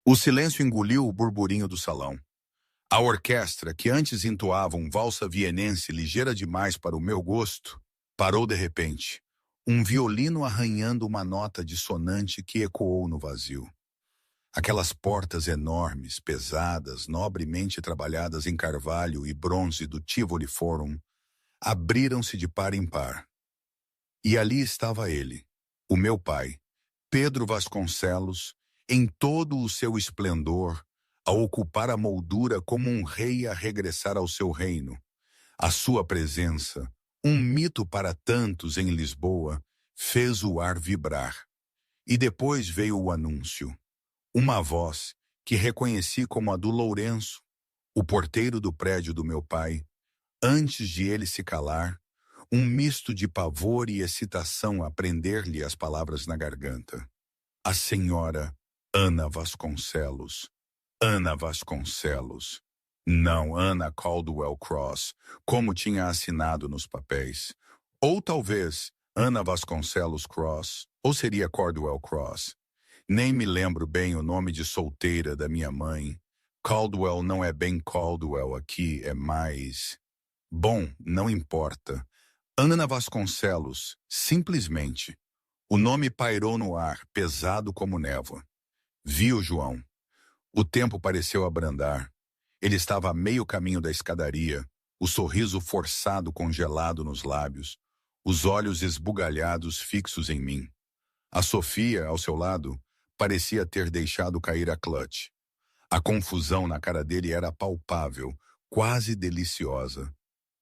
O silêncio engoliu o burburinho do salão. A orquestra, que antes entoava um valsa vienense ligeira demais para o meu gosto, parou de repente, um violino arranhando uma nota dissonante que ecoou no vazio. Aquelas portas enormes, pesadas, nobremente trabalhadas em carvalho e bronze do Tivoli Forum, abriram-se de par em par. E ali estava ele, o meu pai, Pedro Vasconcelos, em todo o seu esplendor, a ocupar a moldura como um rei a regressar ao seu reino. A sua presença, um mito para tantos em Lisboa, fez o ar vibrar. E depois veio o anúncio. Uma voz que reconheci como a do Lourenço, o porteiro do prédio do meu pai. Antes de ele se calar, um misto de pavor e excitação a prender-lhe as palavras na garganta. A senhora Ana Vasconcelos. Ana Vasconcelos. Não Ana Caldwell Cross, como tinha assinado nos papéis. Ou talvez Ana Vasconcelos Cross, ou seria Caldwell Cross. Nem me lembro bem o nome de solteira da minha mãe. Caldwell não é bem Caldwell aqui, é mais... Bom, não importa. Ana Vasconcelos, simplesmente. O nome pairou no ar, pesado como névoa. Vi o João. O tempo pareceu abrandar. Ele estava a meio caminho da escadaria, o sorriso forçado congelado nos lábios, os olhos esbugalhados fixos em mim. A Sofia, ao seu lado, parecia ter deixado cair a clutch. A confusão na cara dele era palpável, quase deliciosa.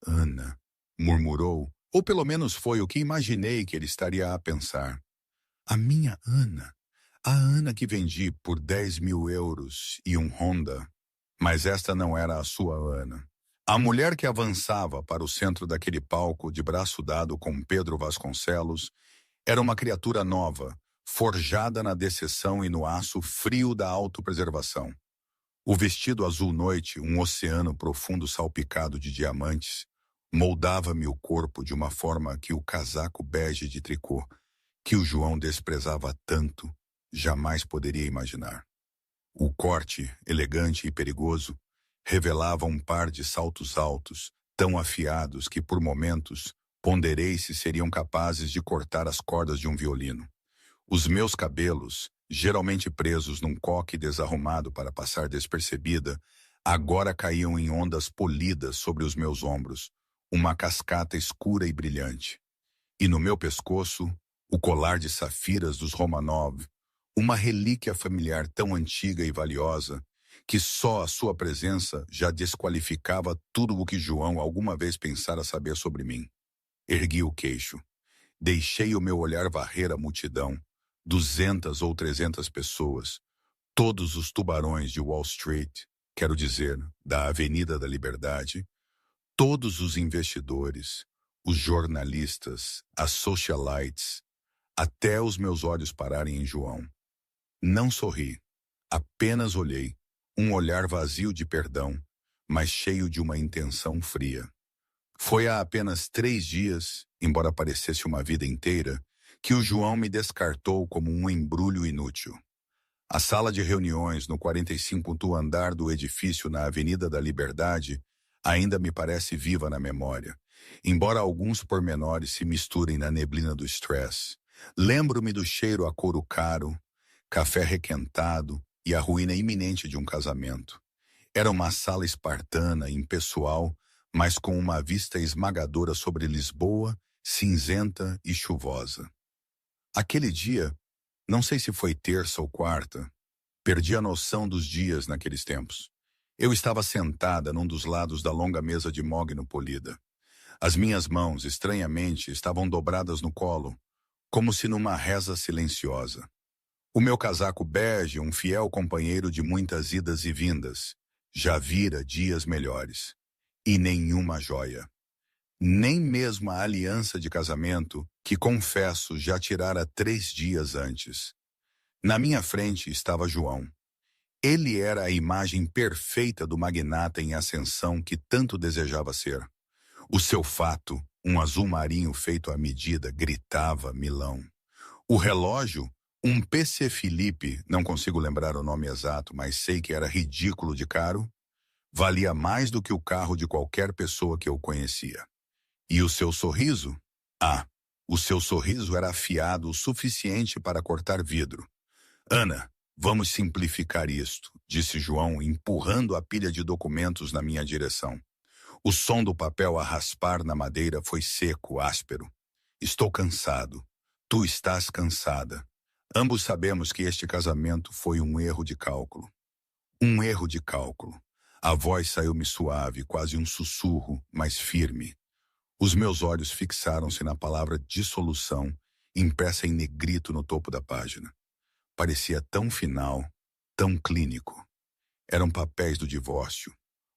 Ana, murmurou, ou pelo menos foi o que imaginei que ele estaria a pensar. A minha Ana. A Ana que vendi por 10.000 euros e um Honda. Mas esta não era a sua Ana. A mulher que avançava para o centro daquele palco de braço dado com Pedro Vasconcelos era uma criatura nova, forjada na decepção e no aço frio da autopreservação. O vestido azul noite, um oceano profundo salpicado de diamantes, moldava-me o corpo de uma forma que o casaco bege de tricô, que o João desprezava tanto, jamais poderia imaginar. O corte, elegante e perigoso, revelava um par de saltos altos, tão afiados que, por momentos, ponderei se seriam capazes de cortar as cordas de um violino. Os meus cabelos, geralmente presos num coque desarrumado para passar despercebida, agora caíam em ondas polidas sobre os meus ombros, uma cascata escura e brilhante. E no meu pescoço, o colar de safiras dos Romanov, uma relíquia familiar tão antiga e valiosa que só a sua presença já desqualificava tudo o que João alguma vez pensara saber sobre mim. Ergui o queixo. Deixei o meu olhar varrer a multidão, 200 ou 300 pessoas, todos os tubarões de Wall Street, quero dizer, da Avenida da Liberdade, todos os investidores, os jornalistas, as socialites, até os meus olhos pararem em João. Não sorri, apenas olhei, um olhar vazio de perdão, mas cheio de uma intenção fria. Foi há apenas 3 dias, embora parecesse uma vida inteira, que o João me descartou como um embrulho inútil. A sala de reuniões no 45º andar do edifício na Avenida da Liberdade ainda me parece viva na memória, embora alguns pormenores se misturem na neblina do stress. Lembro-me do cheiro a couro caro, café requentado e a ruína iminente de um casamento. Era uma sala espartana, impessoal, mas com uma vista esmagadora sobre Lisboa, cinzenta e chuvosa. Aquele dia, não sei se foi terça ou quarta, perdi a noção dos dias naqueles tempos. Eu estava sentada num dos lados da longa mesa de mogno polida. As minhas mãos, estranhamente, estavam dobradas no colo, como se numa reza silenciosa. O meu casaco bege, um fiel companheiro de muitas idas e vindas, já vira dias melhores. E nenhuma joia. Nem mesmo a aliança de casamento, que confesso já tirara 3 dias antes. Na minha frente estava João. Ele era a imagem perfeita do magnata em ascensão que tanto desejava ser. O seu fato, um azul marinho feito à medida, gritava Milão. O relógio, Um PC Felipe, não consigo lembrar o nome exato, mas sei que era ridículo de caro, valia mais do que o carro de qualquer pessoa que eu conhecia. E o seu sorriso? Ah, o seu sorriso era afiado o suficiente para cortar vidro. Ana, vamos simplificar isto, disse João, empurrando a pilha de documentos na minha direção. O som do papel a raspar na madeira foi seco, áspero. Estou cansado. Tu estás cansada. Ambos sabemos que este casamento foi um erro de cálculo. Um erro de cálculo. A voz saiu-me suave, quase um sussurro, mas firme. Os meus olhos fixaram-se na palavra dissolução, impressa em negrito no topo da página. Parecia tão final, tão clínico. Eram papéis do divórcio.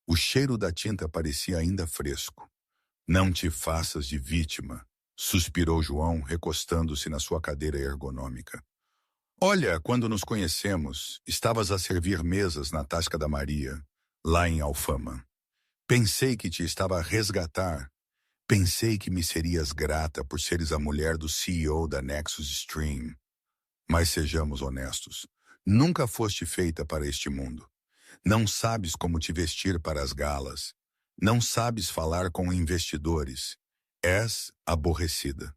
O cheiro da tinta parecia ainda fresco. Não te faças de vítima, suspirou João, recostando-se na sua cadeira ergonômica. Olha, quando nos conhecemos, estavas a servir mesas na Tasca da Maria, lá em Alfama. Pensei que te estava a resgatar. Pensei que me serias grata por seres a mulher do CEO da Nexus Stream. Mas sejamos honestos, nunca foste feita para este mundo. Não sabes como te vestir para as galas. Não sabes falar com investidores. És aborrecida.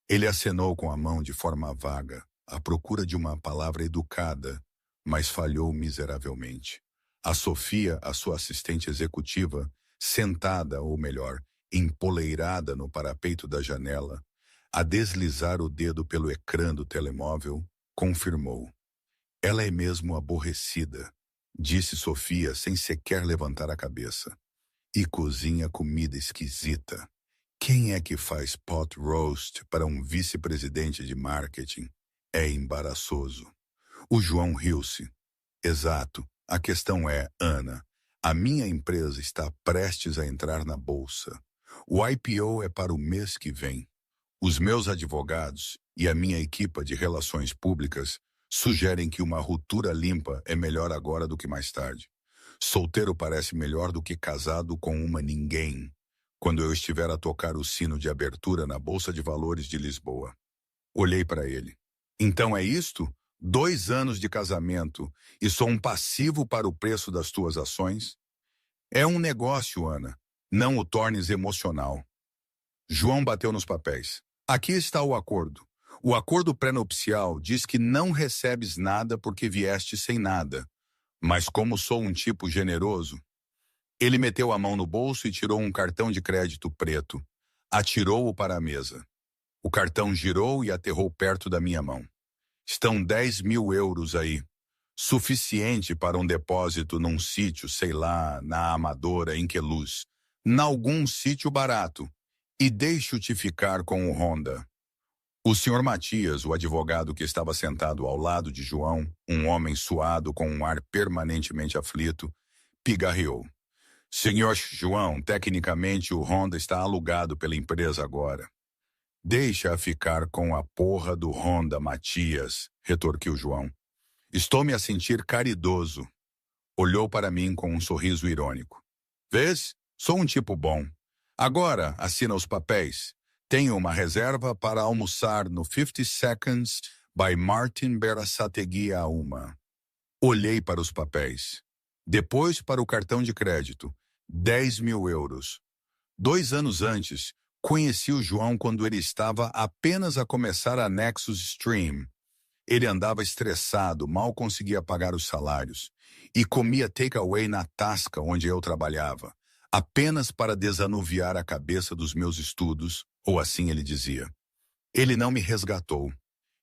Ele acenou com a mão de forma vaga, à procura de uma palavra educada, mas falhou miseravelmente. A Sofia, a sua assistente executiva, sentada, ou melhor, empoleirada no parapeito da janela, a deslizar o dedo pelo ecrã do telemóvel, confirmou. Ela é mesmo aborrecida, disse Sofia sem sequer levantar a cabeça. E cozinha comida esquisita. Quem é que faz pot roast para um vice-presidente de marketing? É embaraçoso. O João riu-se. Exato. A questão é, Ana, a minha empresa está prestes a entrar na bolsa. O IPO é para o mês que vem. Os meus advogados e a minha equipa de relações públicas sugerem que uma ruptura limpa é melhor agora do que mais tarde. Solteiro parece melhor do que casado com uma ninguém, quando eu estiver a tocar o sino de abertura na Bolsa de Valores de Lisboa. Olhei para ele. Então é isto? 2 anos de casamento e sou um passivo para o preço das tuas ações? É um negócio, Ana. Não o tornes emocional. João bateu nos papéis. Aqui está o acordo. O acordo pré-nupcial diz que não recebes nada porque vieste sem nada. Mas como sou um tipo generoso... Ele meteu a mão no bolso e tirou um cartão de crédito preto. Atirou-o para a mesa. O cartão girou e aterrou perto da minha mão. Estão 10.000 euros aí. Suficiente para um depósito num sítio, sei lá, na Amadora, em Queluz. Nalgum sítio barato. E deixo-te ficar com o Honda. O senhor Matias, o advogado que estava sentado ao lado de João, um homem suado com um ar permanentemente aflito, pigarreou. Senhor João, tecnicamente o Honda está alugado pela empresa agora. Deixa-a ficar com a porra do Honda, Matias, retorquiu João. Estou-me a sentir caridoso. Olhou para mim com um sorriso irônico. Vês? Sou um tipo bom. Agora, assina os papéis. Tenho uma reserva para almoçar no 50 Seconds by Martin Berasategui a 1. Olhei para os papéis. Depois para o cartão de crédito. 10.000 euros. 2 anos antes, conheci o João quando ele estava apenas a começar a Nexus Stream. Ele andava estressado, mal conseguia pagar os salários. E comia takeaway na Tasca onde eu trabalhava, apenas para desanuviar a cabeça dos meus estudos, ou assim ele dizia. Ele não me resgatou.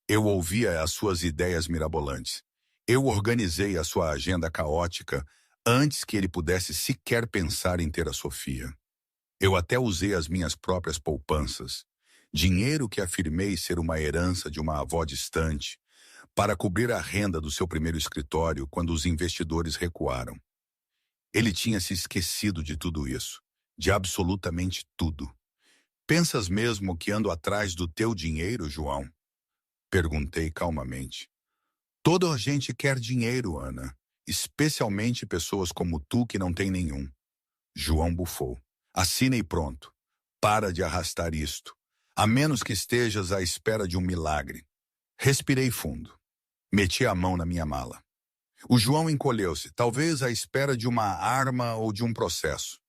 Eu ouvia as suas ideias mirabolantes. Eu organizei a sua agenda caótica antes que ele pudesse sequer pensar em ter a Sofia. Eu até usei as minhas próprias poupanças, dinheiro que afirmei ser uma herança de uma avó distante, para cobrir a renda do seu primeiro escritório quando os investidores recuaram. Ele tinha se esquecido de tudo isso, de absolutamente tudo. Pensas mesmo que ando atrás do teu dinheiro, João? Perguntei calmamente. Toda a gente quer dinheiro, Ana, especialmente pessoas como tu que não têm nenhum. João bufou. Assina e pronto. Para de arrastar isto, a menos que estejas à espera de um milagre. Respirei fundo. Meti a mão na minha mala. O João encolheu-se, talvez à espera de uma arma ou de um processo.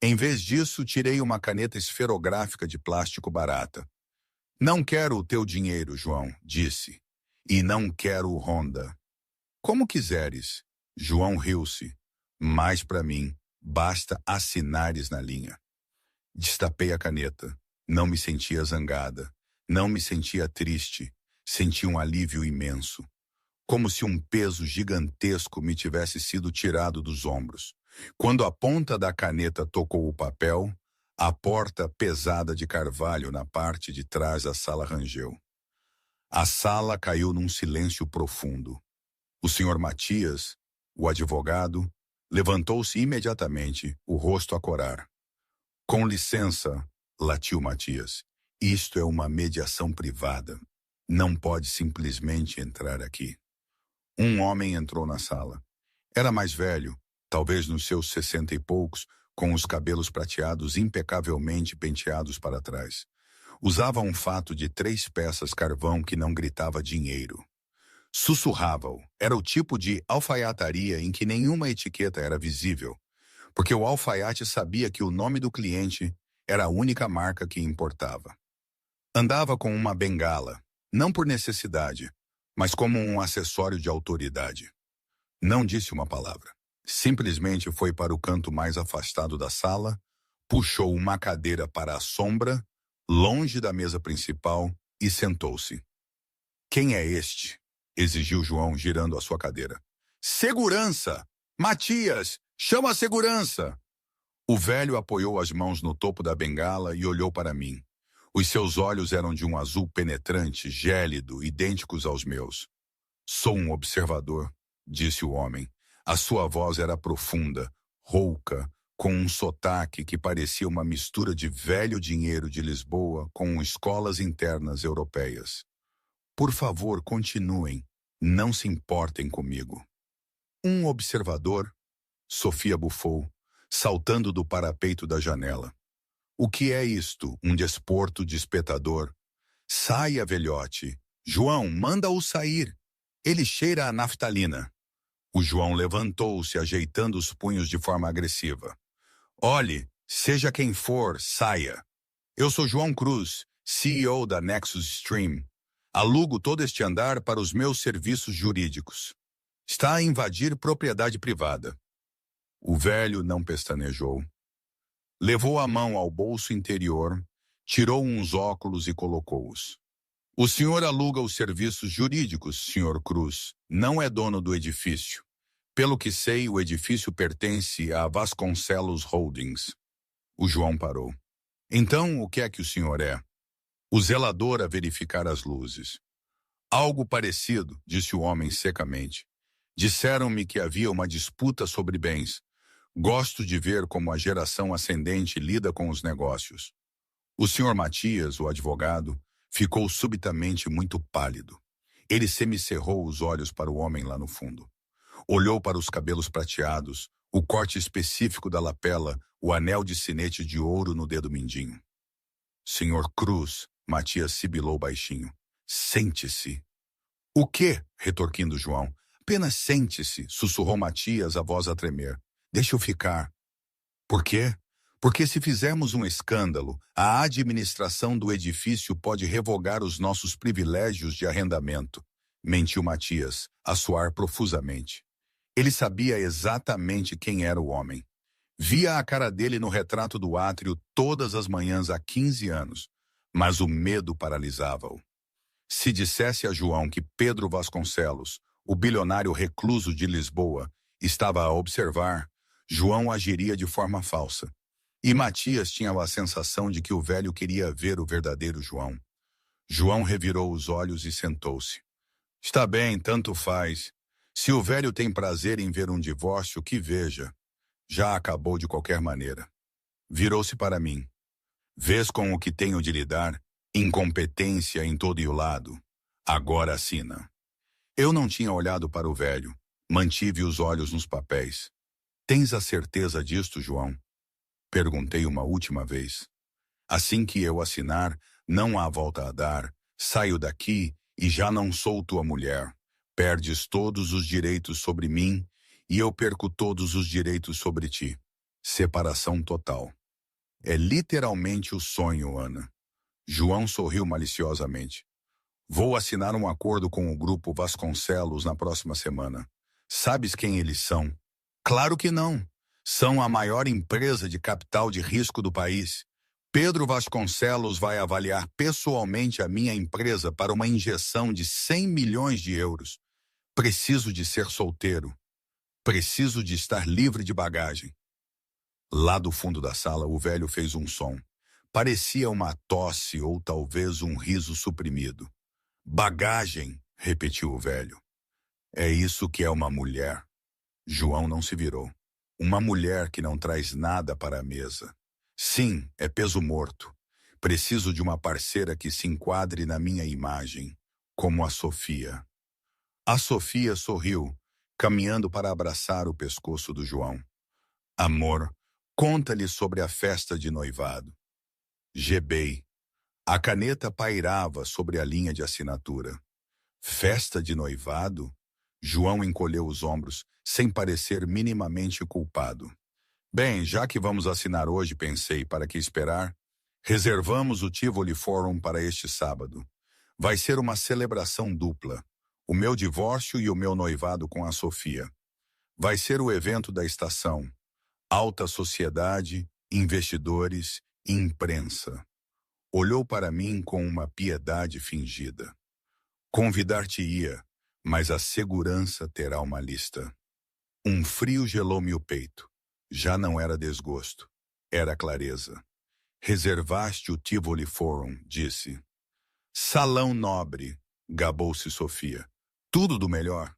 Em vez disso, tirei uma caneta esferográfica de plástico barata. Não quero o teu dinheiro, João, disse. E não quero o Honda. Como quiseres. João riu-se. Mas para mim, basta assinares na linha. Destapei a caneta. Não me sentia zangada. Não me sentia triste. Senti um alívio imenso. Como se um peso gigantesco me tivesse sido tirado dos ombros. Quando a ponta da caneta tocou o papel, a porta pesada de carvalho na parte de trás da sala rangeu. A sala caiu num silêncio profundo. O senhor Matias, o advogado, levantou-se imediatamente, o rosto a corar. Com licença, latiu Matias. Isto é uma mediação privada. Não pode simplesmente entrar aqui. Um homem entrou na sala. Era mais velho, talvez nos seus 60 e poucos, com os cabelos prateados impecavelmente penteados para trás. Usava um fato de 3 peças carvão que não gritava dinheiro. Sussurrava-o. Era o tipo de alfaiataria em que nenhuma etiqueta era visível, porque o alfaiate sabia que o nome do cliente era a única marca que importava. Andava com uma bengala, não por necessidade, mas como um acessório de autoridade. Não disse uma palavra. Simplesmente foi para o canto mais afastado da sala, puxou uma cadeira para a sombra, longe da mesa principal, e sentou-se. Quem é este? Exigiu João, girando a sua cadeira. Segurança! Matias! Chama a segurança! O velho apoiou as mãos no topo da bengala e olhou para mim. Os seus olhos eram de um azul penetrante, gélido, idênticos aos meus. Sou um observador, disse o homem. A sua voz era profunda, rouca, com um sotaque que parecia uma mistura de velho dinheiro de Lisboa com escolas internas europeias. Por favor, continuem. Não se importem comigo. Um observador? Sofia bufou, saltando do parapeito da janela. O que é isto? Um desporto de espectador? Saia, velhote. João, manda-o sair. Ele cheira a naftalina. O João levantou-se, ajeitando os punhos de forma agressiva. Olhe, seja quem for, saia. Eu sou João Cruz, CEO da Nexus Stream. Alugo todo este andar para os meus serviços jurídicos. Está a invadir propriedade privada. O velho não pestanejou. Levou a mão ao bolso interior, tirou uns óculos e colocou-os. O senhor aluga os serviços jurídicos, senhor Cruz. Não é dono do edifício. Pelo que sei, o edifício pertence a Vasconcelos Holdings. O João parou. Então, o que é que o senhor é? O zelador a verificar as luzes. Algo parecido, disse o homem secamente. Disseram-me que havia uma disputa sobre bens. Gosto de ver como a geração ascendente lida com os negócios. O senhor Matias, o advogado, ficou subitamente muito pálido. Ele semicerrou os olhos para o homem lá no fundo. Olhou para os cabelos prateados, o corte específico da lapela, o anel de sinete de ouro no dedo mindinho. Senhor Cruz, Matias sibilou baixinho. Sente-se. O quê? Retorquindo João. Apenas sente-se, sussurrou Matias, a voz a tremer. Deixa eu ficar. Por quê? Porque se fizermos um escândalo, a administração do edifício pode revogar os nossos privilégios de arrendamento. Mentiu Matias, a suar profusamente. Ele sabia exatamente quem era o homem. Via a cara dele no retrato do átrio todas as manhãs há 15 anos, mas o medo paralisava-o. Se dissesse a João que Pedro Vasconcelos, o bilionário recluso de Lisboa, estava a observar, João agiria de forma falsa. E Matias tinha a sensação de que o velho queria ver o verdadeiro João. João revirou os olhos e sentou-se. Está bem, tanto faz. Se o velho tem prazer em ver um divórcio, que veja. Já acabou de qualquer maneira. Virou-se para mim. Vês com o que tenho de lidar? Incompetência em todo e o lado. Agora assina. Eu não tinha olhado para o velho. Mantive os olhos nos papéis. Tens a certeza disto, João? Perguntei uma última vez. Assim que eu assinar, não há volta a dar. Saio daqui e já não sou tua mulher. Perdes todos os direitos sobre mim e eu perco todos os direitos sobre ti. Separação total. É literalmente o sonho, Ana. João sorriu maliciosamente. Vou assinar um acordo com o grupo Vasconcelos na próxima semana. Sabes quem eles são? Claro que não. São a maior empresa de capital de risco do país. Pedro Vasconcelos vai avaliar pessoalmente a minha empresa para uma injeção de 100 milhões de euros. Preciso de ser solteiro. Preciso de estar livre de bagagem. Lá do fundo da sala, o velho fez um som. Parecia uma tosse ou talvez um riso suprimido. Bagagem, repetiu o velho. É isso que é uma mulher. João não se virou. Uma mulher que não traz nada para a mesa. Sim, é peso morto. Preciso de uma parceira que se enquadre na minha imagem, como a Sofia. A Sofia sorriu, caminhando para abraçar o pescoço do João. Amor, conta-lhe sobre a festa de noivado. Gebei. A caneta pairava sobre a linha de assinatura. Festa de noivado? João encolheu os ombros, sem parecer minimamente culpado. Bem, já que vamos assinar hoje, pensei, para que esperar? Reservamos o Tivoli Forum para este sábado. Vai ser uma celebração dupla. O meu divórcio e o meu noivado com a Sofia. Vai ser o evento da estação. Alta sociedade, investidores, imprensa. Olhou para mim com uma piedade fingida. Convidar-te-ia, mas a segurança terá uma lista. Um frio gelou-me o peito. Já não era desgosto. Era clareza. Reservaste o Tivoli Forum, disse. Salão nobre, gabou-se Sofia. Tudo do melhor.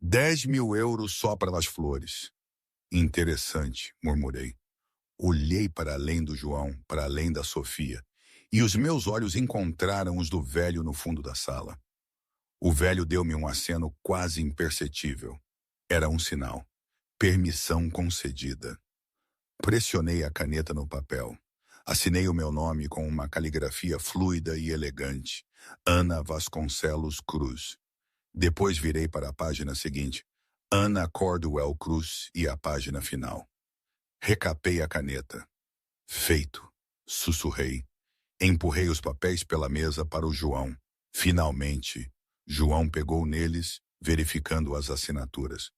10 mil euros só para as flores. Interessante, murmurei. Olhei para além do João, para além da Sofia, e os meus olhos encontraram os do velho no fundo da sala. O velho deu-me um aceno quase imperceptível. Era um sinal. Permissão concedida. Pressionei a caneta no papel. Assinei o meu nome com uma caligrafia fluida e elegante. Ana Vasconcelos Cruz. Depois virei para a página seguinte. Ana Cordwell Cruz e a página final. Recapei a caneta. Feito. Sussurrei. Empurrei os papéis pela mesa para o João. Finalmente, João pegou neles, verificando as assinaturas.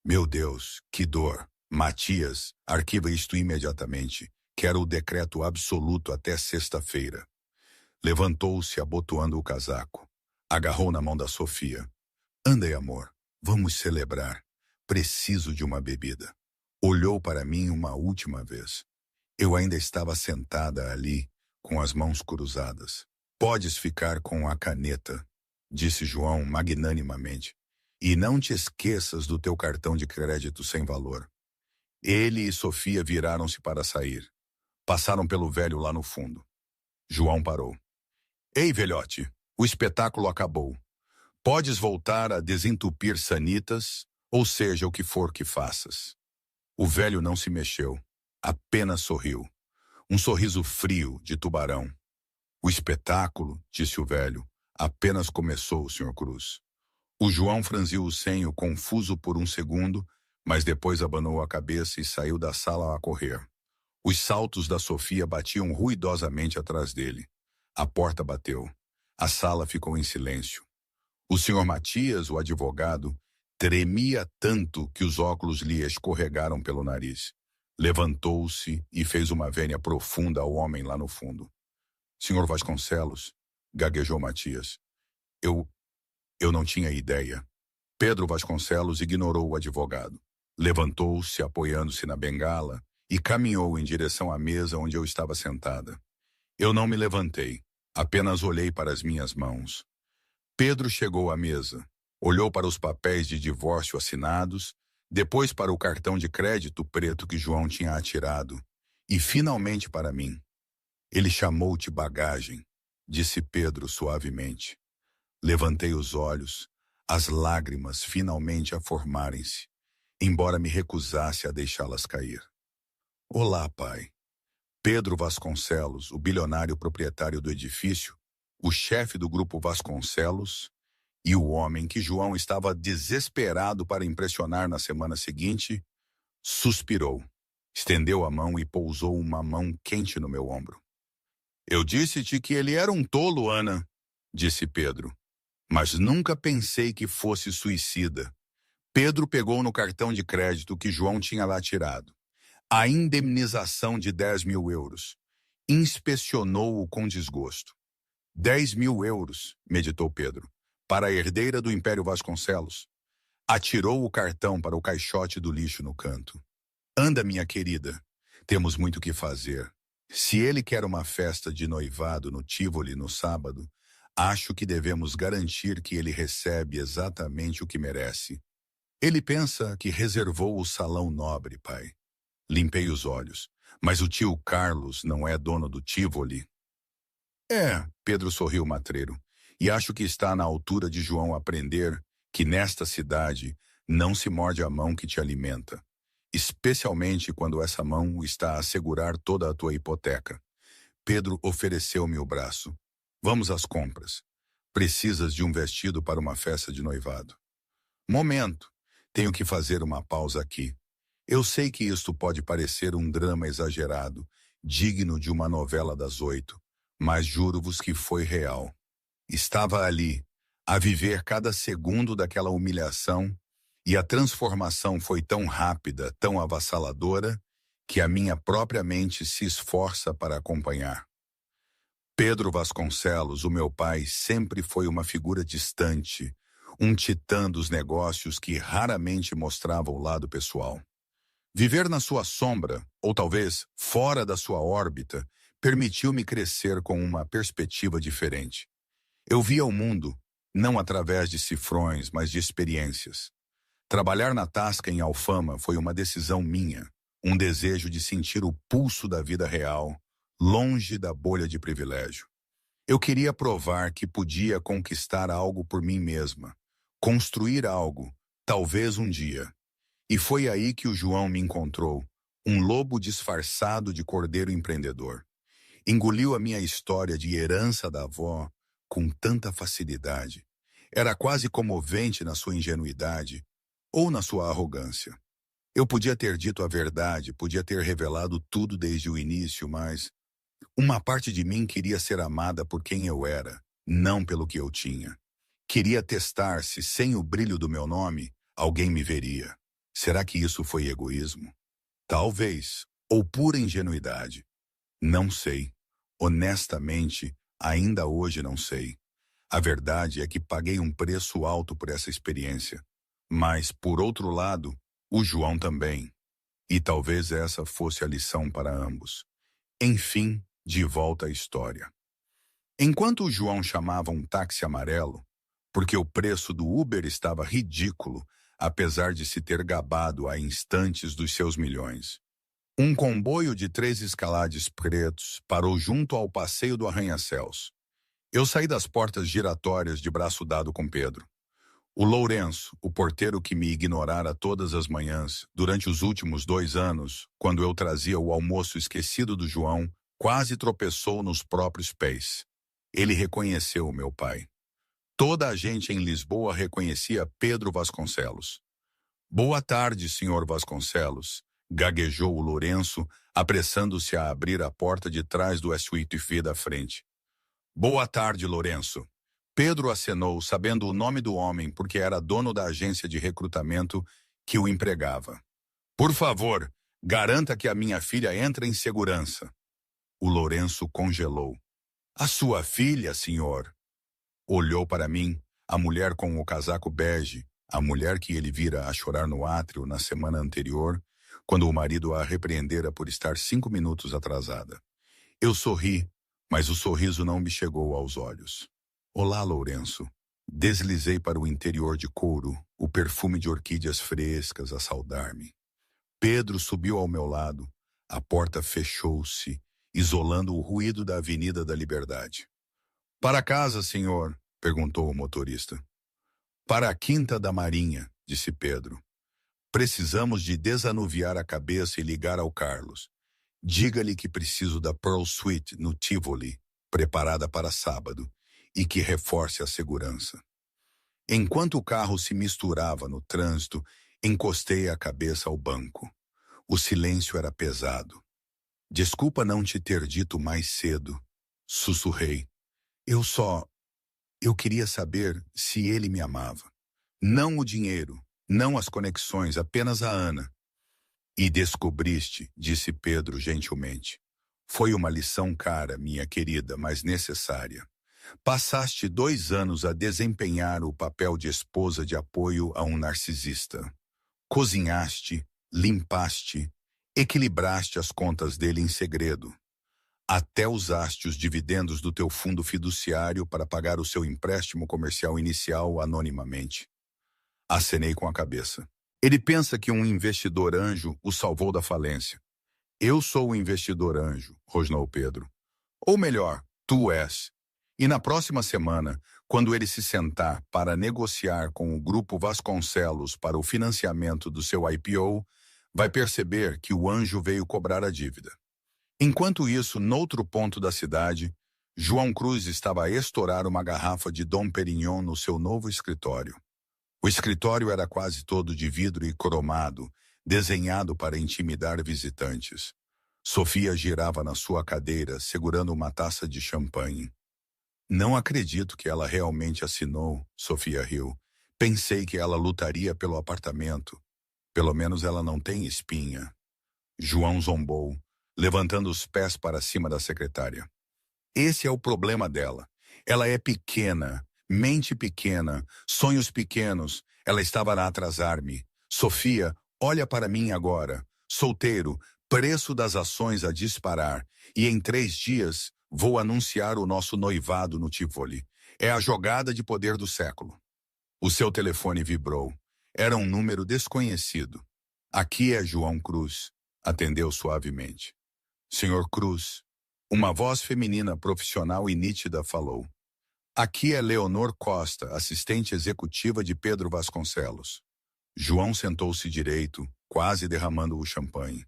Meu Deus, que dor! Matias, arquiva isto imediatamente. Quero o decreto absoluto até sexta-feira. Levantou-se abotoando o casaco. Agarrou na mão da Sofia. Anda, amor, vamos celebrar. Preciso de uma bebida. Olhou para mim uma última vez. Eu ainda estava sentada ali, com as mãos cruzadas. Podes ficar com a caneta, disse João magnanimamente. E não te esqueças do teu cartão de crédito sem valor. Ele e Sofia viraram-se para sair. Passaram pelo velho lá no fundo. João parou. Ei, velhote, o espetáculo acabou. Podes voltar a desentupir sanitas, ou seja, o que for que faças. O velho não se mexeu, apenas sorriu. Um sorriso frio de tubarão. O espetáculo, disse o velho, apenas começou, Sr. Cruz. O João franziu o senho, confuso por um segundo, mas depois abanou a cabeça e saiu da sala a correr. Os saltos da Sofia batiam ruidosamente atrás dele. A porta bateu. A sala ficou em silêncio. O Sr. Matias, o advogado, tremia tanto que os óculos lhe escorregaram pelo nariz. Levantou-se e fez uma vênia profunda ao homem lá no fundo. Sr. Vasconcelos, gaguejou Matias. Eu não tinha ideia. Pedro Vasconcelos ignorou o advogado. Levantou-se, apoiando-se na bengala, e caminhou em direção à mesa onde eu estava sentada. Eu não me levantei, apenas olhei para as minhas mãos. Pedro chegou à mesa, olhou para os papéis de divórcio assinados, depois para o cartão de crédito preto que João tinha atirado, e finalmente para mim. Ele chamou-te bagagem, disse Pedro suavemente. Levantei os olhos, as lágrimas finalmente a formarem-se, embora me recusasse a deixá-las cair. Olá, pai. Pedro Vasconcelos, o bilionário proprietário do edifício, o chefe do grupo Vasconcelos e o homem que João estava desesperado para impressionar na semana seguinte, suspirou, estendeu a mão e pousou uma mão quente no meu ombro. Eu disse-te que ele era um tolo, Ana, disse Pedro, mas nunca pensei que fosse suicida. Pedro pegou no cartão de crédito que João tinha lá tirado a indemnização de 10.000 euros. Inspecionou-o com desgosto. 10.000 euros, meditou Pedro, para a herdeira do Império Vasconcelos. Atirou o cartão para o caixote do lixo no canto. Anda, minha querida, temos muito o que fazer. Se ele quer uma festa de noivado no Tivoli no sábado, acho que devemos garantir que ele recebe exatamente o que merece. Ele pensa que reservou o salão nobre, pai. Limpei os olhos. Mas o tio Carlos não é dono do Tivoli? É, Pedro sorriu matreiro. E acho que está na altura de João aprender que nesta cidade não se morde a mão que te alimenta. Especialmente quando essa mão está a segurar toda a tua hipoteca. Pedro ofereceu-me o braço. Vamos às compras. Precisas de um vestido para uma festa de noivado. Momento. Tenho que fazer uma pausa aqui. Eu sei que isto pode parecer um drama exagerado, digno de uma novela das 8, mas juro-vos que foi real. Estava ali, a viver cada segundo daquela humilhação, e a transformação foi tão rápida, tão avassaladora, que a minha própria mente se esforça para acompanhar. Pedro Vasconcelos, o meu pai, sempre foi uma figura distante, um titã dos negócios que raramente mostrava o lado pessoal. Viver na sua sombra, ou talvez fora da sua órbita, permitiu-me crescer com uma perspectiva diferente. Eu via o mundo, não através de cifrões, mas de experiências. Trabalhar na Tasca em Alfama foi uma decisão minha, um desejo de sentir o pulso da vida real, longe da bolha de privilégio. Eu queria provar que podia conquistar algo por mim mesma, construir algo, talvez um dia. E foi aí que o João me encontrou, um lobo disfarçado de cordeiro empreendedor. Engoliu a minha história de herança da avó com tanta facilidade. Era quase comovente na sua ingenuidade ou na sua arrogância. Eu podia ter dito a verdade, podia ter revelado tudo desde o início, mas uma parte de mim queria ser amada por quem eu era, não pelo que eu tinha. Queria testar se, sem o brilho do meu nome, alguém me veria. Será que isso foi egoísmo? Talvez. Ou pura ingenuidade. Não sei. Honestamente, ainda hoje não sei. A verdade é que paguei um preço alto por essa experiência. Mas, por outro lado, o João também. E talvez essa fosse a lição para ambos. Enfim, de volta à história. Enquanto o João chamava um táxi amarelo, porque o preço do Uber estava ridículo, apesar de se ter gabado a instantes dos seus milhões. Um comboio de 3 escalades pretos parou junto ao passeio do Arranha-Céus. Eu saí das portas giratórias de braço dado com Pedro. O Lourenço, o porteiro que me ignorara todas as manhãs, durante os últimos 2 anos, quando eu trazia o almoço esquecido do João, quase tropeçou nos próprios pés. Ele reconheceu o meu pai. Toda a gente em Lisboa reconhecia Pedro Vasconcelos. Boa tarde, senhor Vasconcelos, gaguejou o Lourenço, apressando-se a abrir a porta de trás do SUV da frente. Boa tarde, Lourenço. Pedro acenou, sabendo o nome do homem, porque era dono da agência de recrutamento que o empregava. Por favor, garanta que a minha filha entre em segurança. O Lourenço congelou. A sua filha, senhor? Olhou para mim, a mulher com o casaco bege, a mulher que ele vira a chorar no átrio na semana anterior, quando o marido a repreendera por estar 5 minutos atrasada. Eu sorri, mas o sorriso não me chegou aos olhos. Olá, Lourenço. Deslizei para o interior de couro, o perfume de orquídeas frescas a saudar-me. Pedro subiu ao meu lado, a porta fechou-se, isolando o ruído da Avenida da Liberdade. Para casa, senhor? Perguntou o motorista. Para a Quinta da Marinha, disse Pedro. Precisamos de desanuviar a cabeça e ligar ao Carlos. Diga-lhe que preciso da Pearl Suite no Tivoli, preparada para sábado, e que reforce a segurança. Enquanto o carro se misturava no trânsito, encostei a cabeça ao banco. O silêncio era pesado. Desculpa não te ter dito mais cedo, sussurrei. Eu queria saber se ele me amava. Não o dinheiro, não as conexões, apenas a Ana. E descobriste, disse Pedro gentilmente. Foi uma lição cara, minha querida, mas necessária. Passaste 2 anos a desempenhar o papel de esposa de apoio a um narcisista. Cozinhaste, limpaste, equilibraste as contas dele em segredo. Até usaste os dividendos do teu fundo fiduciário para pagar o seu empréstimo comercial inicial anonimamente. Acenei com a cabeça. Ele pensa que um investidor anjo o salvou da falência. Eu sou o investidor anjo, rosnou Pedro. Ou melhor, tu és. E na próxima semana, quando ele se sentar para negociar com o Grupo Vasconcelos para o financiamento do seu IPO, vai perceber que o anjo veio cobrar a dívida. Enquanto isso, noutro ponto da cidade, João Cruz estava a estourar uma garrafa de Dom Perignon no seu novo escritório. O escritório era quase todo de vidro e cromado, desenhado para intimidar visitantes. Sofia girava na sua cadeira, segurando uma taça de champanhe. Não acredito que ela realmente assinou, Sofia riu. Pensei que ela lutaria pelo apartamento. Pelo menos ela não tem espinha. João zombou, levantando os pés para cima da secretária. Esse é o problema dela. Ela é pequena, mente pequena, sonhos pequenos. Ela estava a atrasar-me. Sofia, olha para mim agora. Solteiro, preço das ações a disparar. E em 3 dias vou anunciar o nosso noivado no Tivoli. É a jogada de poder do século. O seu telefone vibrou. Era um número desconhecido. Aqui é João Cruz, atendeu suavemente. Senhor Cruz, uma voz feminina profissional e nítida falou. Aqui é Leonor Costa, assistente executiva de Pedro Vasconcelos. João sentou-se direito, quase derramando o champanhe.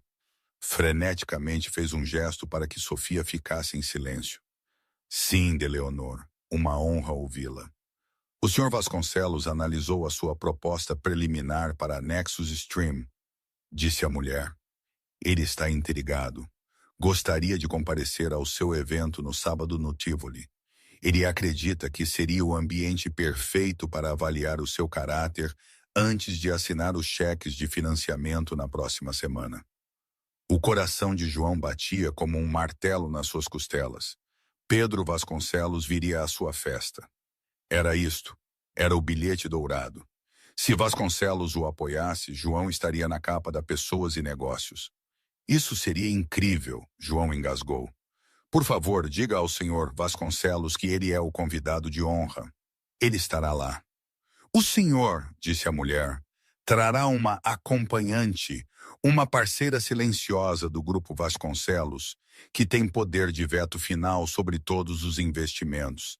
Freneticamente fez um gesto para que Sofia ficasse em silêncio. Sim, de Leonor, uma honra ouvi-la. O Sr. Vasconcelos analisou a sua proposta preliminar para a Nexus Stream, disse a mulher. Ele está intrigado. Gostaria de comparecer ao seu evento no sábado no Tivoli. Ele acredita que seria o ambiente perfeito para avaliar o seu caráter antes de assinar os cheques de financiamento na próxima semana. O coração de João batia como um martelo nas suas costelas. Pedro Vasconcelos viria à sua festa. Era isto. Era o bilhete dourado. Se Vasconcelos o apoiasse, João estaria na capa da Pessoas e Negócios. Isso seria incrível, João engasgou. Por favor, diga ao senhor Vasconcelos que ele é o convidado de honra. Ele estará lá. O senhor, disse a mulher, trará uma acompanhante, uma parceira silenciosa do Grupo Vasconcelos, que tem poder de veto final sobre todos os investimentos.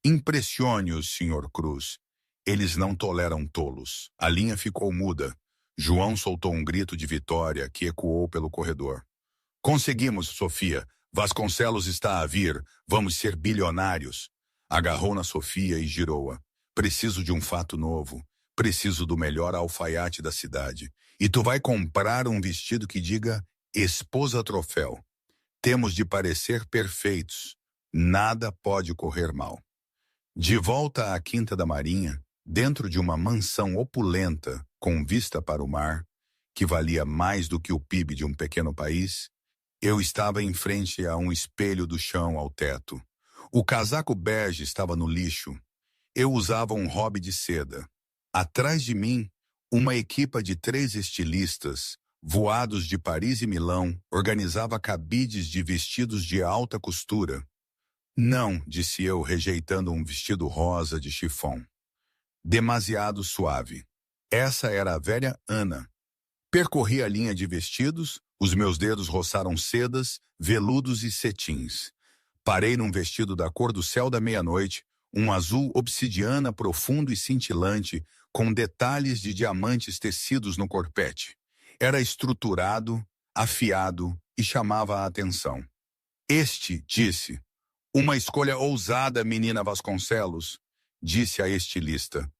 Impressione-os, senhor Cruz. Eles não toleram tolos. A linha ficou muda. João soltou um grito de vitória que ecoou pelo corredor. Conseguimos, Sofia. Vasconcelos está a vir. Vamos ser bilionários. Agarrou na Sofia e girou-a. Preciso de um fato novo. Preciso do melhor alfaiate da cidade. E tu vai comprar um vestido que diga esposa troféu. Temos de parecer perfeitos. Nada pode correr mal. De volta à Quinta da Marinha, dentro de uma mansão opulenta, com vista para o mar, que valia mais do que o PIB de um pequeno país, eu estava em frente a um espelho do chão ao teto. O casaco bege estava no lixo. Eu usava um hobby de seda. Atrás de mim, uma equipa de 3 estilistas, voados de Paris e Milão, organizava cabides de vestidos de alta costura. Não, disse eu, rejeitando um vestido rosa de chiffon. Demasiado suave. Essa era a velha Ana. Percorri a linha de vestidos, os meus dedos roçaram sedas, veludos e cetins. Parei num vestido da cor do céu da meia-noite, um azul obsidiana profundo e cintilante, com detalhes de diamantes tecidos no corpete. Era estruturado, afiado e chamava a atenção. Este, disse, Uma escolha ousada, menina Vasconcelos, disse a estilista.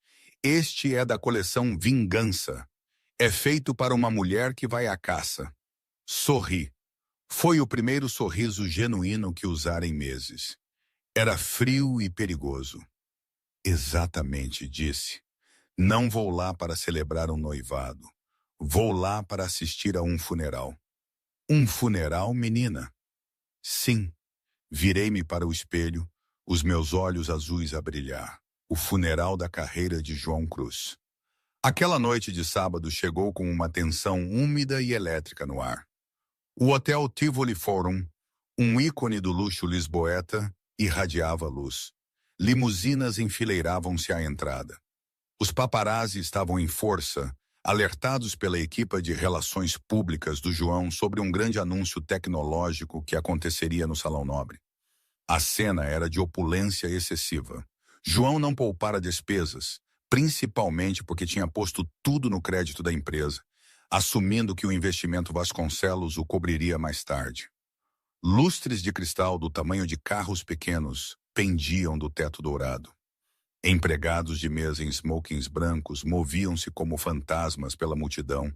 Este é da coleção Vingança. É feito para uma mulher que vai à caça. Sorri. Foi o primeiro sorriso genuíno que usara em meses. Era frio e perigoso. Exatamente, disse. Não vou lá para celebrar um noivado. Vou lá para assistir a um funeral. Um funeral, menina? Sim. Virei-me para o espelho, os meus olhos azuis a brilhar. O funeral da carreira de João Cruz. Aquela noite de sábado chegou com uma tensão úmida e elétrica no ar. O Hotel Tivoli Forum, um ícone do luxo lisboeta, irradiava luz. Limusinas enfileiravam-se à entrada. Os paparazzi estavam em força, alertados pela equipa de relações públicas do João sobre um grande anúncio tecnológico que aconteceria no Salão Nobre. A cena era de opulência excessiva. João não poupara despesas, principalmente porque tinha posto tudo no crédito da empresa, assumindo que o investimento Vasconcelos o cobriria mais tarde. Lustres de cristal do tamanho de carros pequenos pendiam do teto dourado. Empregados de mesa em smokings brancos moviam-se como fantasmas pela multidão,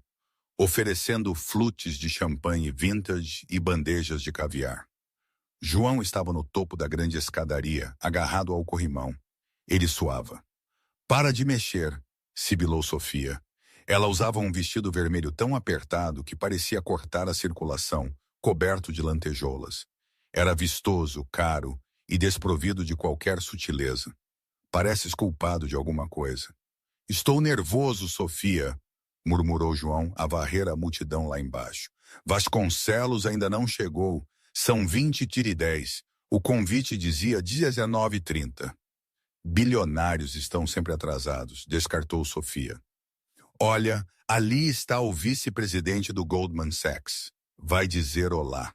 oferecendo flutes de champanhe vintage e bandejas de caviar. João estava no topo da grande escadaria, agarrado ao corrimão. Ele suava. Para de mexer, sibilou Sofia. Ela usava um vestido vermelho tão apertado que parecia cortar a circulação, coberto de lantejoulas. Era vistoso, caro e desprovido de qualquer sutileza. Pareces culpado de alguma coisa. Estou nervoso, Sofia, murmurou João a varrer a multidão lá embaixo. Vasconcelos ainda não chegou. São 20h10. O convite dizia 19h30. Bilionários estão sempre atrasados, descartou Sofia. Olha, ali está o vice-presidente do Goldman Sachs. Vai dizer olá.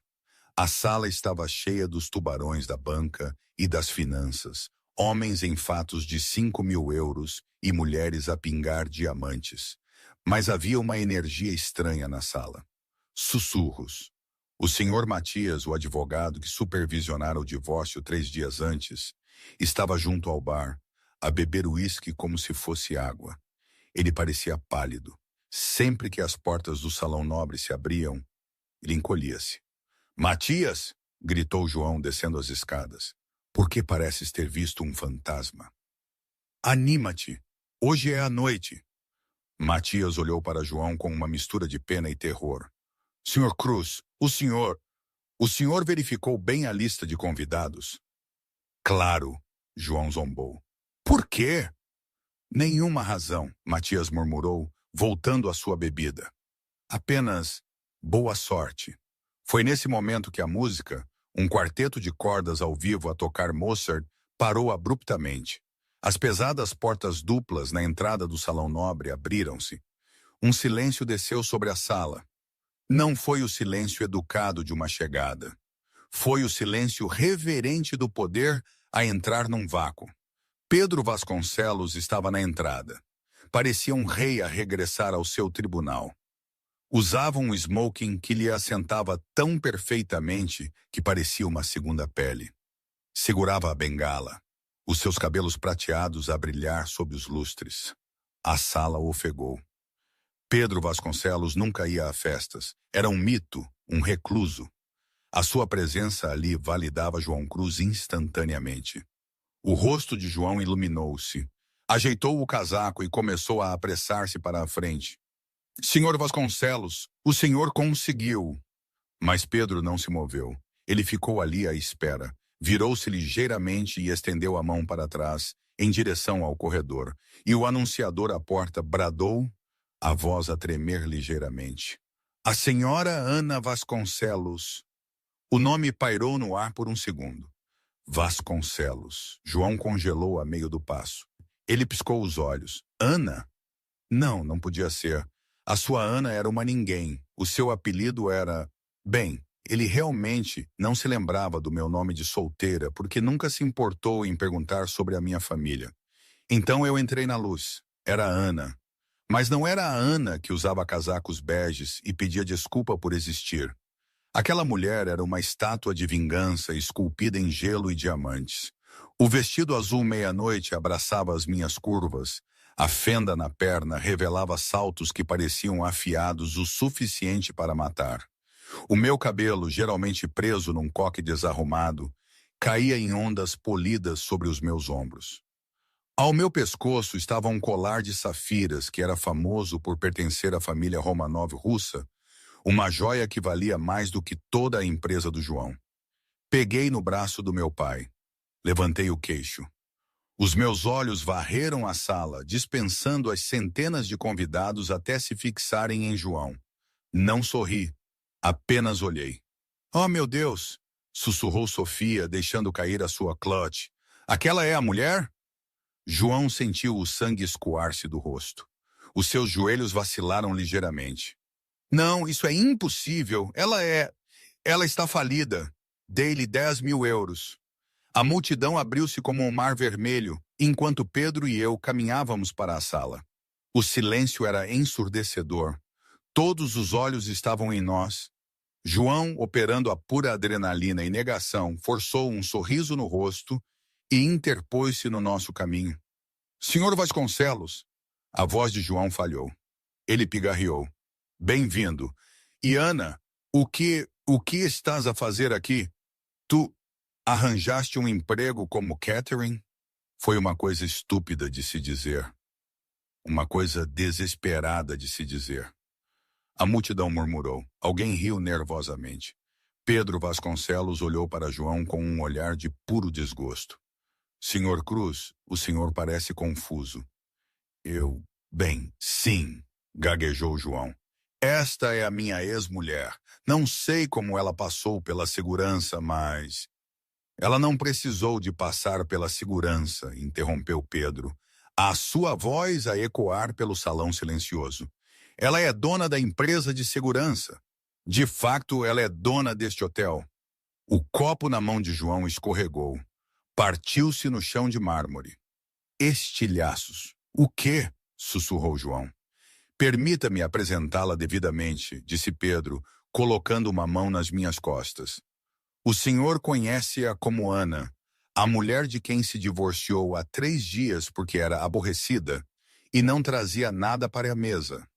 A sala estava cheia dos tubarões da banca e das finanças, homens em fatos de 5.000 euros e mulheres a pingar diamantes. Mas havia uma energia estranha na sala. Sussurros. O senhor Matias, o advogado que supervisionara o divórcio 3 dias antes, estava junto ao bar, a beber uísque como se fosse água. Ele parecia pálido. Sempre que as portas do Salão Nobre se abriam, ele encolhia-se. Matias! Gritou João descendo as escadas. Por que pareces ter visto um fantasma? Anima-te! Hoje é a noite! Matias olhou para João com uma mistura de pena e terror. Senhor Cruz, o senhor verificou bem a lista de convidados? Claro, João zombou. Por quê? Nenhuma razão, Matias murmurou, voltando à sua bebida. Apenas boa sorte. Foi nesse momento que a música, um quarteto de cordas ao vivo a tocar Mozart, parou abruptamente. As pesadas portas duplas na entrada do Salão Nobre abriram-se. Um silêncio desceu sobre a sala. Não foi o silêncio educado de uma chegada. Foi o silêncio reverente do poder a entrar num vácuo. Pedro Vasconcelos estava na entrada. Parecia um rei a regressar ao seu tribunal. Usava um smoking que lhe assentava tão perfeitamente que parecia uma segunda pele. Segurava a bengala, os seus cabelos prateados a brilhar sob os lustres. A sala ofegou. Pedro Vasconcelos nunca ia a festas. Era um mito, um recluso. A sua presença ali validava João Cruz instantaneamente. O rosto de João iluminou-se. Ajeitou o casaco e começou a apressar-se para a frente. Senhor Vasconcelos, o senhor conseguiu. Mas Pedro não se moveu. Ele ficou ali à espera. Virou-se ligeiramente e estendeu a mão para trás, em direção ao corredor. E o anunciador à porta bradou, a voz a tremer ligeiramente. A senhora Ana Vasconcelos. O nome pairou no ar por um segundo. Vasconcelos. João congelou a meio do passo. Ele piscou os olhos. Ana? Não, não podia ser. A sua Ana era uma ninguém. O seu apelido era... Bem, ele realmente não se lembrava do meu nome de solteira porque nunca se importou em perguntar sobre a minha família. Então eu entrei na luz. Era Ana. Mas não era a Ana que usava casacos beges e pedia desculpa por existir. Aquela mulher era uma estátua de vingança esculpida em gelo e diamantes. O vestido azul meia-noite abraçava as minhas curvas. A fenda na perna revelava saltos que pareciam afiados o suficiente para matar. O meu cabelo, geralmente preso num coque desarrumado, caía em ondas polidas sobre os meus ombros. Ao meu pescoço estava um colar de safiras que era famoso por pertencer à família Romanov russa, uma joia que valia mais do que toda a empresa do João. Peguei no braço do meu pai. Levantei o queixo. Os meus olhos varreram a sala, dispensando as centenas de convidados até se fixarem em João. Não sorri, apenas olhei. "Oh, meu Deus!" sussurrou Sofia, deixando cair a sua clutch. "Aquela é a mulher?" João sentiu o sangue escoar-se do rosto. Os seus joelhos vacilaram ligeiramente. "Não, isso é impossível. Ela está falida. Dei-lhe 10.000 euros." A multidão abriu-se como um mar vermelho, enquanto Pedro e eu caminhávamos para a sala. O silêncio era ensurdecedor. Todos os olhos estavam em nós. João, operando a pura adrenalina e negação, forçou um sorriso no rosto e interpôs-se no nosso caminho. "Senhor Vasconcelos!" A voz de João falhou. Ele pigarreou. "Bem-vindo. E Ana, o que estás a fazer aqui? Tu arranjaste um emprego como catering?" Foi uma coisa estúpida de se dizer. Uma coisa desesperada de se dizer. A multidão murmurou. Alguém riu nervosamente. Pedro Vasconcelos olhou para João com um olhar de puro desgosto. "Senhor Cruz, o senhor parece confuso." Bem, sim", gaguejou João. "Esta é a minha ex-mulher. Não sei como ela passou pela segurança, mas..." "Ela não precisou de passar pela segurança", interrompeu Pedro, a sua voz a ecoar pelo salão silencioso. "Ela é dona da empresa de segurança. De facto, ela é dona deste hotel." O copo na mão de João escorregou. Partiu-se no chão de mármore. "Estilhaços. O quê?" sussurrou João. "Permita-me apresentá-la devidamente", disse Pedro, colocando uma mão nas minhas costas. "O senhor conhece-a como Ana, a mulher de quem se divorciou há 3 dias porque era aborrecida e não trazia nada para a mesa.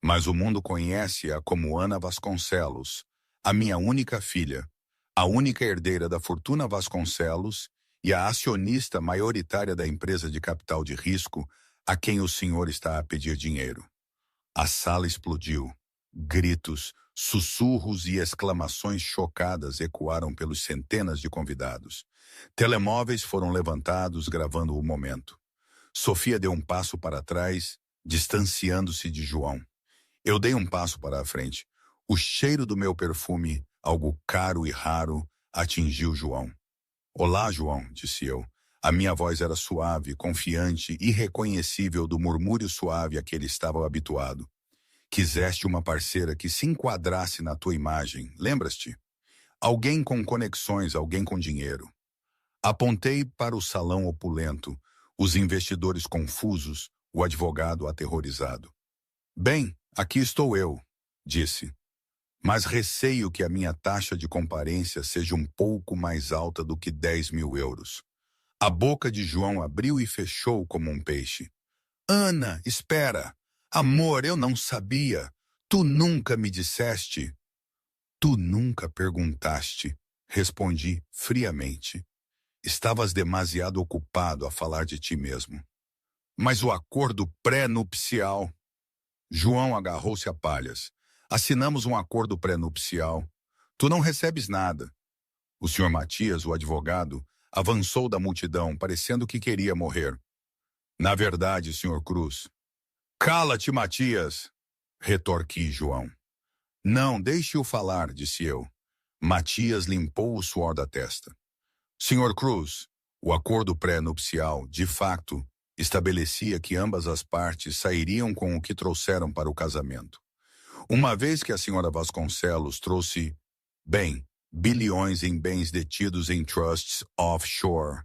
Mas o mundo conhece-a como Ana Vasconcelos, a minha única filha, a única herdeira da fortuna Vasconcelos e a acionista maioritária da empresa de capital de risco a quem o senhor está a pedir dinheiro." A sala explodiu. Gritos, sussurros e exclamações chocadas ecoaram pelos centenas de convidados. Telemóveis foram levantados, gravando o momento. Sofia deu um passo para trás, distanciando-se de João. Eu dei um passo para a frente. O cheiro do meu perfume, algo caro e raro, atingiu João. "Olá, João", disse eu. A minha voz era suave, confiante, irreconhecível do murmúrio suave a que ele estava habituado. "Quiseste uma parceira que se enquadrasse na tua imagem, lembras-te? Alguém com conexões, alguém com dinheiro." Apontei para o salão opulento, os investidores confusos, o advogado aterrorizado. "Bem, aqui estou eu", disse. "Mas receio que a minha taxa de comparência seja um pouco mais alta do que 10.000 euros. A boca de João abriu e fechou como um peixe. "Ana, espera! Amor, eu não sabia. Tu nunca me disseste." "Tu nunca perguntaste", respondi friamente. "Estavas demasiado ocupado a falar de ti mesmo." "Mas o acordo pré-nupcial..." João agarrou-se a palhas. "Assinamos um acordo pré-nupcial. Tu não recebes nada." O senhor Matias, o advogado, avançou da multidão, parecendo que queria morrer. "Na verdade, senhor Cruz..." "Cala-te, Matias!" retorqui João. "Não, deixe-o falar", disse eu. Matias limpou o suor da testa. "Senhor Cruz, o acordo pré-nupcial, de facto, estabelecia que ambas as partes sairiam com o que trouxeram para o casamento. Uma vez que a senhora Vasconcelos trouxe, bilhões em bens detidos em trusts offshore,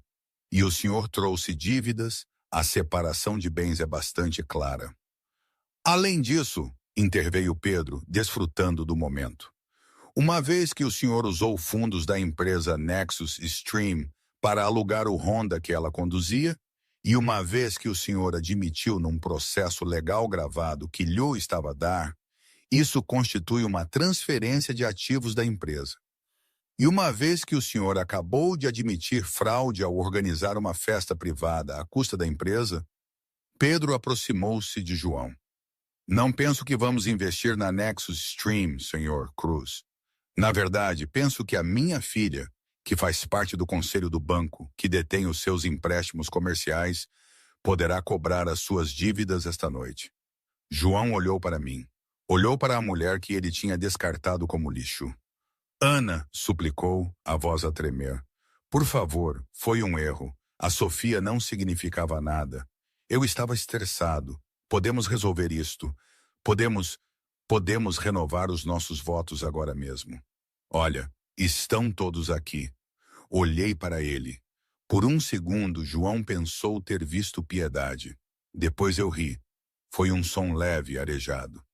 e o senhor trouxe dívidas, a separação de bens é bastante clara." "Além disso", interveio Pedro, desfrutando do momento, Uma vez que o senhor usou fundos da empresa Nexus Stream para alugar o Honda que ela conduzia, e uma vez que o senhor admitiu num processo legal gravado que lhe estava a dar, isso constitui uma transferência de ativos da empresa. E uma vez que o senhor acabou de admitir fraude ao organizar uma festa privada à custa da empresa, Pedro aproximou-se de João. Não penso que vamos investir na Nexus Stream, senhor Cruz. Na verdade, penso que a minha filha, que faz parte do conselho do banco, que detém os seus empréstimos comerciais, poderá cobrar as suas dívidas esta noite. João olhou para mim. Olhou para a mulher que ele tinha descartado como lixo. Ana, suplicou, a voz a tremer. Por favor, foi um erro. A Sofia não significava nada. Eu estava estressado. Podemos resolver isto. Podemos renovar os nossos votos agora mesmo. Olha, estão todos aqui. Olhei para ele. Por um segundo, João pensou ter visto piedade. Depois eu ri. Foi um som leve e arejado.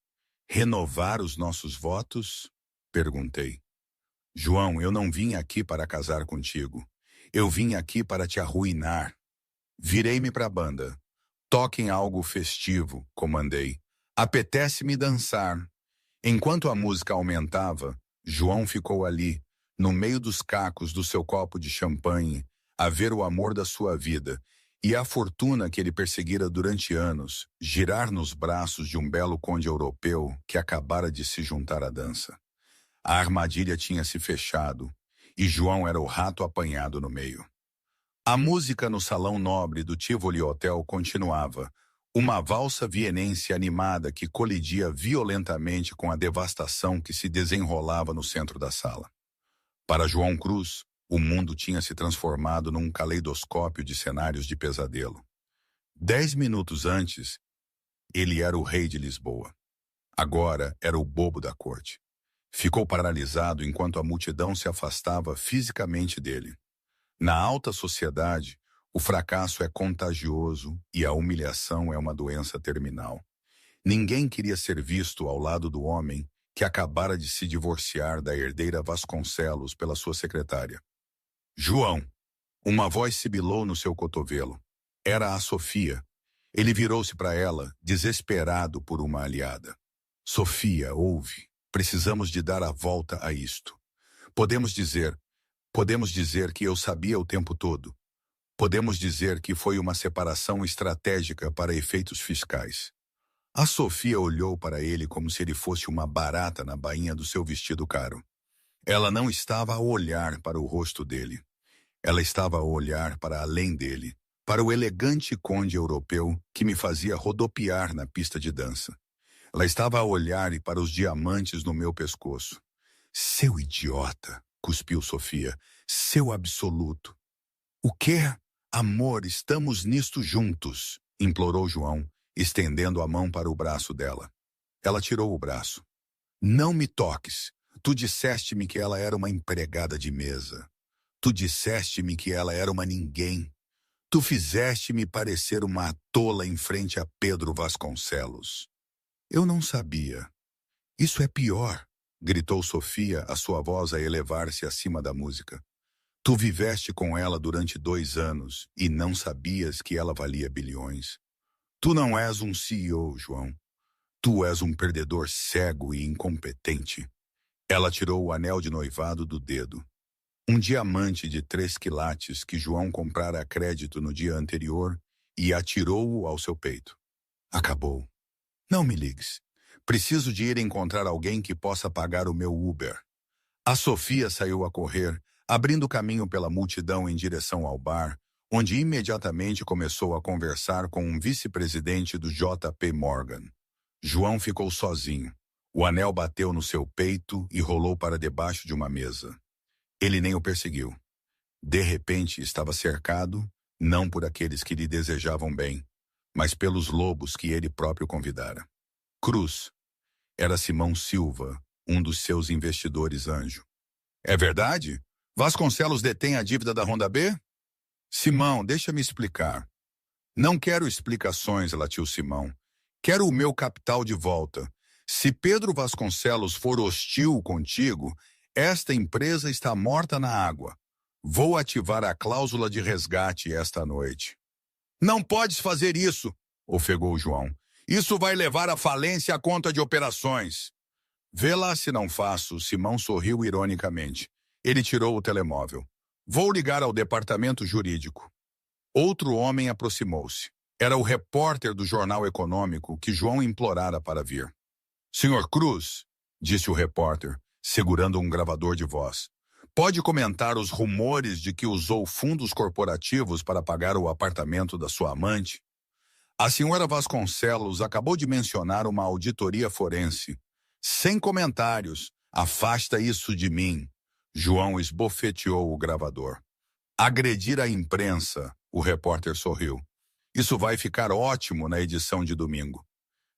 Renovar os nossos votos? Perguntei. João, eu não vim aqui para casar contigo. Eu vim aqui para te arruinar. Virei-me para a banda. Toquem algo festivo, comandei. Apetece-me dançar. Enquanto a música aumentava, João ficou ali, no meio dos cacos do seu copo de champanhe, a ver o amor da sua vida e a fortuna que ele perseguira durante anos, girar nos braços de um belo conde europeu que acabara de se juntar à dança. A armadilha tinha se fechado, e João era o rato apanhado no meio. A música no salão nobre do Tivoli Hotel continuava, uma valsa vienense animada que colidia violentamente com a devastação que se desenrolava no centro da sala. Para João Cruz, o mundo tinha se transformado num caleidoscópio de cenários de pesadelo. 10 minutos antes, ele era o rei de Lisboa. Agora era o bobo da corte. Ficou paralisado enquanto a multidão se afastava fisicamente dele. Na alta sociedade, o fracasso é contagioso e a humilhação é uma doença terminal. Ninguém queria ser visto ao lado do homem que acabara de se divorciar da herdeira Vasconcelos pela sua secretária. João! Uma voz sibilou no seu cotovelo. Era a Sofia. Ele virou-se para ela, desesperado por uma aliada. Sofia, ouve. Precisamos de dar a volta a isto. Podemos dizer que eu sabia o tempo todo. Podemos dizer que foi uma separação estratégica para efeitos fiscais. A Sofia olhou para ele como se ele fosse uma barata na bainha do seu vestido caro. Ela não estava a olhar para o rosto dele. Ela estava a olhar para além dele, para o elegante conde europeu que me fazia rodopiar na pista de dança. Ela estava a olhar para os diamantes no meu pescoço. Seu idiota, cuspiu Sofia. Seu absoluto. O quê? Amor, estamos nisto juntos, implorou João, estendendo a mão para o braço dela. Ela tirou o braço. Não me toques. Tu disseste-me que ela era uma empregada de mesa. Tu disseste-me que ela era uma ninguém. Tu fizeste-me parecer uma tola em frente a Pedro Vasconcelos. Eu não sabia. Isso é pior, gritou Sofia, a sua voz a elevar-se acima da música. Tu viveste com ela durante 2 anos e não sabias que ela valia bilhões. Tu não és um CEO, João. Tu és um perdedor cego e incompetente. Ela tirou o anel de noivado do dedo. Um diamante de 3 quilates que João comprara a crédito no dia anterior e atirou-o ao seu peito. Acabou. Não me ligues. Preciso de ir encontrar alguém que possa pagar o meu Uber. A Sofia saiu a correr, abrindo caminho pela multidão em direção ao bar, onde imediatamente começou a conversar com um vice-presidente do JP Morgan. João ficou sozinho. O anel bateu no seu peito e rolou para debaixo de uma mesa. Ele nem o perseguiu. De repente estava cercado, não por aqueles que lhe desejavam bem, mas pelos lobos que ele próprio convidara. Cruz. Era Simão Silva, um dos seus investidores anjo. É verdade? Vasconcelos detém a dívida da Honda B? Simão, deixa-me explicar. Não quero explicações, latiu Simão. Quero o meu capital de volta. Se Pedro Vasconcelos for hostil contigo, Esta empresa está morta na água. Vou ativar a cláusula de resgate esta noite. Não podes fazer isso, ofegou João. Isso vai levar à falência a conta de operações. Vê lá se não faço, Simão sorriu ironicamente. Ele tirou o telemóvel. Vou ligar ao departamento jurídico. Outro homem aproximou-se. Era o repórter do jornal econômico que João implorara para vir. Senhor Cruz, disse o repórter, segurando um gravador de voz, pode comentar os rumores de que usou fundos corporativos para pagar o apartamento da sua amante? A senhora Vasconcelos acabou de mencionar uma auditoria forense. Sem comentários. Afasta isso de mim. João esbofeteou o gravador. Agredir a imprensa, o repórter sorriu. Isso vai ficar ótimo na edição de domingo.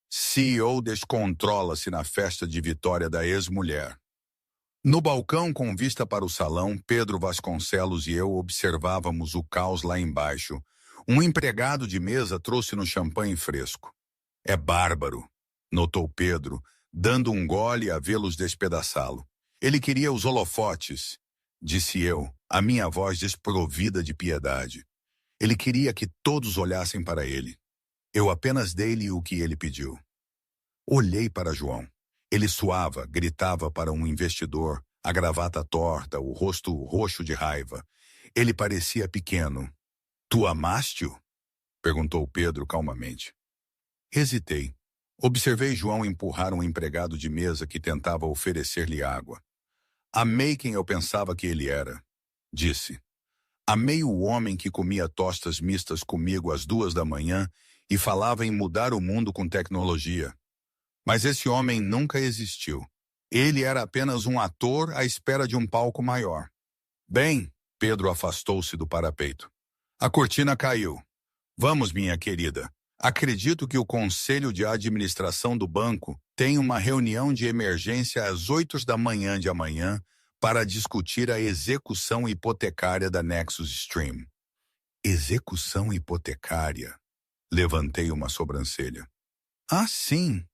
CEO descontrola-se na festa de vitória da ex-mulher. No balcão com vista para o salão, Pedro Vasconcelos e eu observávamos o caos lá embaixo. Um empregado de mesa trouxe-nos champanhe fresco. É bárbaro, notou Pedro, dando um gole a vê-los despedaçá-lo. Ele queria os holofotes, disse eu, a minha voz desprovida de piedade. Ele queria que todos olhassem para ele. Eu apenas dei-lhe o que ele pediu. Olhei para João. Ele suava, gritava para um investidor, a gravata torta, o rosto roxo de raiva. Ele parecia pequeno. Tu amaste-o? Perguntou Pedro calmamente. Hesitei. Observei João empurrar um empregado de mesa que tentava oferecer-lhe água. Amei quem eu pensava que ele era, disse. Amei o homem que comia tostas mistas comigo às 2 da manhã e falava em mudar o mundo com tecnologia. Mas esse homem nunca existiu. Ele era apenas um ator à espera de um palco maior. Bem, Pedro afastou-se do parapeito. A cortina caiu. Vamos, minha querida. Acredito que o Conselho de Administração do banco tem uma reunião de emergência às 8 da manhã de amanhã para discutir a execução hipotecária da Nexus Stream. Execução hipotecária? Levantei uma sobrancelha. Ah, sim.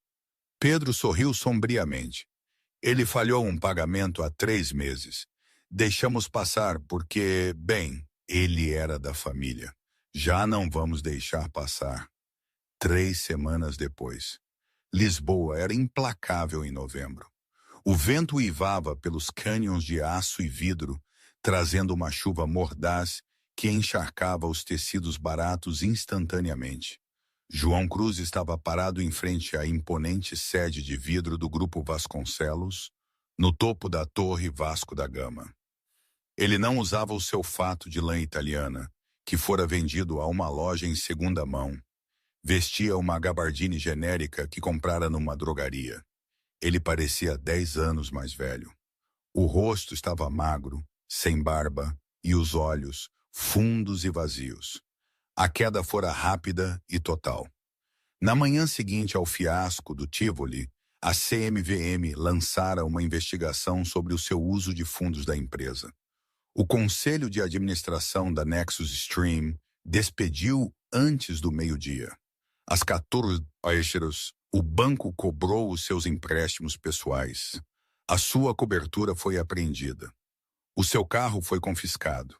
Pedro sorriu sombriamente. Ele falhou um pagamento há 3 meses. Deixamos passar porque, bem, ele era da família. Já não vamos deixar passar. 3 semanas depois. Lisboa era implacável em novembro. O vento uivava pelos cânions de aço e vidro, trazendo uma chuva mordaz que encharcava os tecidos baratos instantaneamente. João Cruz estava parado em frente à imponente sede de vidro do Grupo Vasconcelos, no topo da Torre Vasco da Gama. Ele não usava o seu fato de lã italiana, que fora vendido a uma loja em segunda mão. Vestia uma gabardine genérica que comprara numa drogaria. Ele parecia 10 anos mais velho. O rosto estava magro, sem barba, e os olhos, fundos e vazios. A queda fora rápida e total. Na manhã seguinte ao fiasco do Tivoli, a CMVM lançara uma investigação sobre o seu uso de fundos da empresa. O Conselho de Administração da Nexus Stream despediu antes do meio-dia. Às 14 horas, o banco cobrou os seus empréstimos pessoais. A sua cobertura foi apreendida. O seu carro foi confiscado.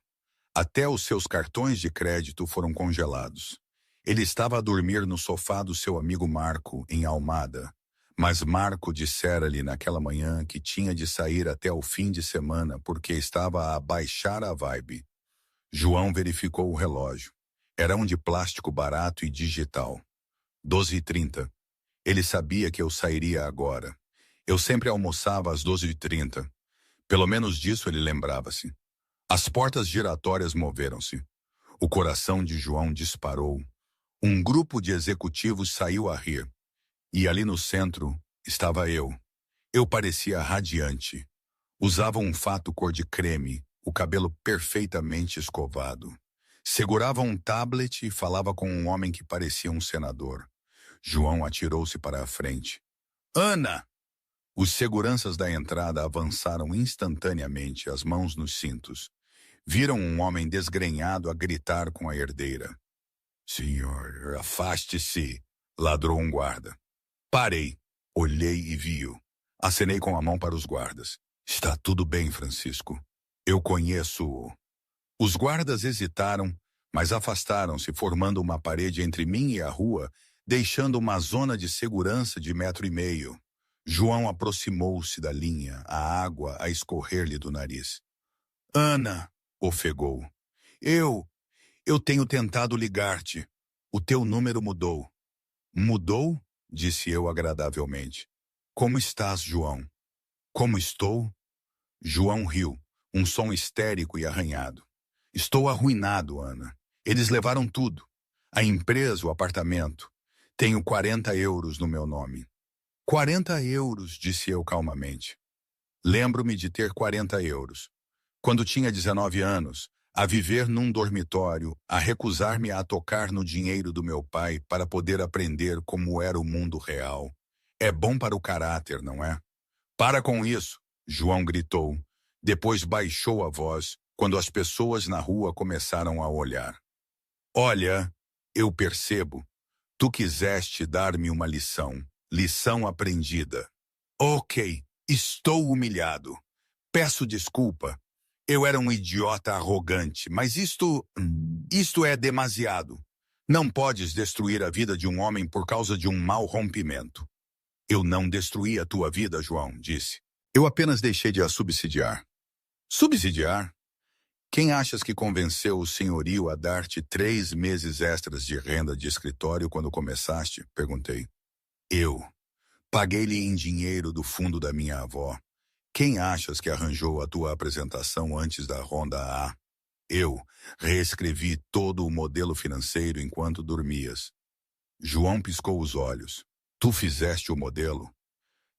Até os seus cartões de crédito foram congelados. Ele estava a dormir no sofá do seu amigo Marco, em Almada. Mas Marco dissera-lhe naquela manhã que tinha de sair até o fim de semana porque estava a baixar a vibe. João verificou o relógio. Era um de plástico barato e digital. 12h30. Ele sabia que eu sairia agora. Eu sempre almoçava às 12h30. Pelo menos disso ele lembrava-se. As portas giratórias moveram-se. O coração de João disparou. Um grupo de executivos saiu a rir. E ali no centro estava eu. Eu parecia radiante. Usava um fato cor de creme, o cabelo perfeitamente escovado. Segurava um tablet e falava com um homem que parecia um senador. João atirou-se para a frente. Ana! Os seguranças da entrada avançaram instantaneamente, as mãos nos cintos. Viram um homem desgrenhado a gritar com a herdeira. Senhor, afaste-se! Ladrou um guarda. Parei, olhei e vi-o. Acenei com a mão para os guardas. Está tudo bem, Francisco. Eu conheço. Os guardas hesitaram, mas afastaram-se, formando uma parede entre mim e a rua, deixando uma zona de segurança de 1,5 m. João aproximou-se da linha, a água a escorrer-lhe do nariz. Ana, ofegou. Eu tenho tentado ligar-te. O teu número mudou. Mudou? Disse eu agradavelmente. Como estás, João? Como estou? João riu, um som histérico e arranhado. Estou arruinado, Ana. Eles levaram tudo. A empresa, o apartamento. Tenho 40 euros no meu nome. 40 euros, disse eu calmamente. Lembro-me de ter 40 euros. Quando tinha 19 anos, a viver num dormitório, a recusar-me a tocar no dinheiro do meu pai para poder aprender como era o mundo real. É bom para o caráter, não é? Para com isso, João gritou. Depois baixou a voz quando as pessoas na rua começaram a olhar. Olha, eu percebo. Tu quiseste dar-me uma lição. Lição aprendida. Ok, estou humilhado. Peço desculpa. Eu era um idiota arrogante, mas isto é demasiado. Não podes destruir a vida de um homem por causa de um mau rompimento. Eu não destruí a tua vida, João, disse. Eu apenas deixei de a subsidiar. Subsidiar? Quem achas que convenceu o senhorio a dar-te 3 meses extras de renda de escritório quando começaste? Perguntei. Eu. Paguei-lhe em dinheiro do fundo da minha avó. Quem achas que arranjou a tua apresentação antes da ronda A? Eu reescrevi todo o modelo financeiro enquanto dormias. João piscou os olhos. Tu fizeste o modelo?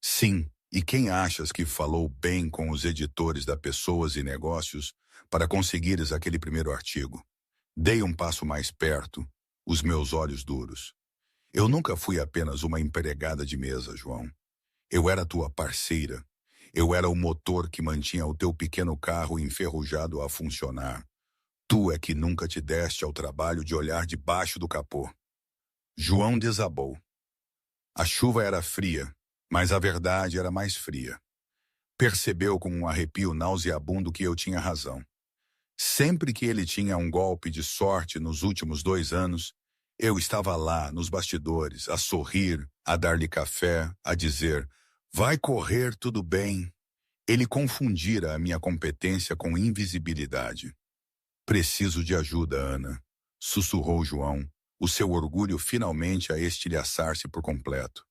Sim, e quem achas que falou bem com os editores da Pessoas e Negócios para conseguires aquele primeiro artigo? Dei um passo mais perto, os meus olhos duros. Eu nunca fui apenas uma empregada de mesa, João. Eu era tua parceira. Eu era o motor que mantinha o teu pequeno carro enferrujado a funcionar. Tu é que nunca te deste ao trabalho de olhar debaixo do capô. João desabou. A chuva era fria, mas a verdade era mais fria. Percebeu com um arrepio nauseabundo que eu tinha razão. Sempre que ele tinha um golpe de sorte nos últimos 2 anos, eu estava lá, nos bastidores, a sorrir, a dar-lhe café, a dizer, vai correr tudo bem. Ele confundira a minha competência com invisibilidade. Preciso de ajuda, Ana, sussurrou João, o seu orgulho finalmente a estilhaçar-se por completo.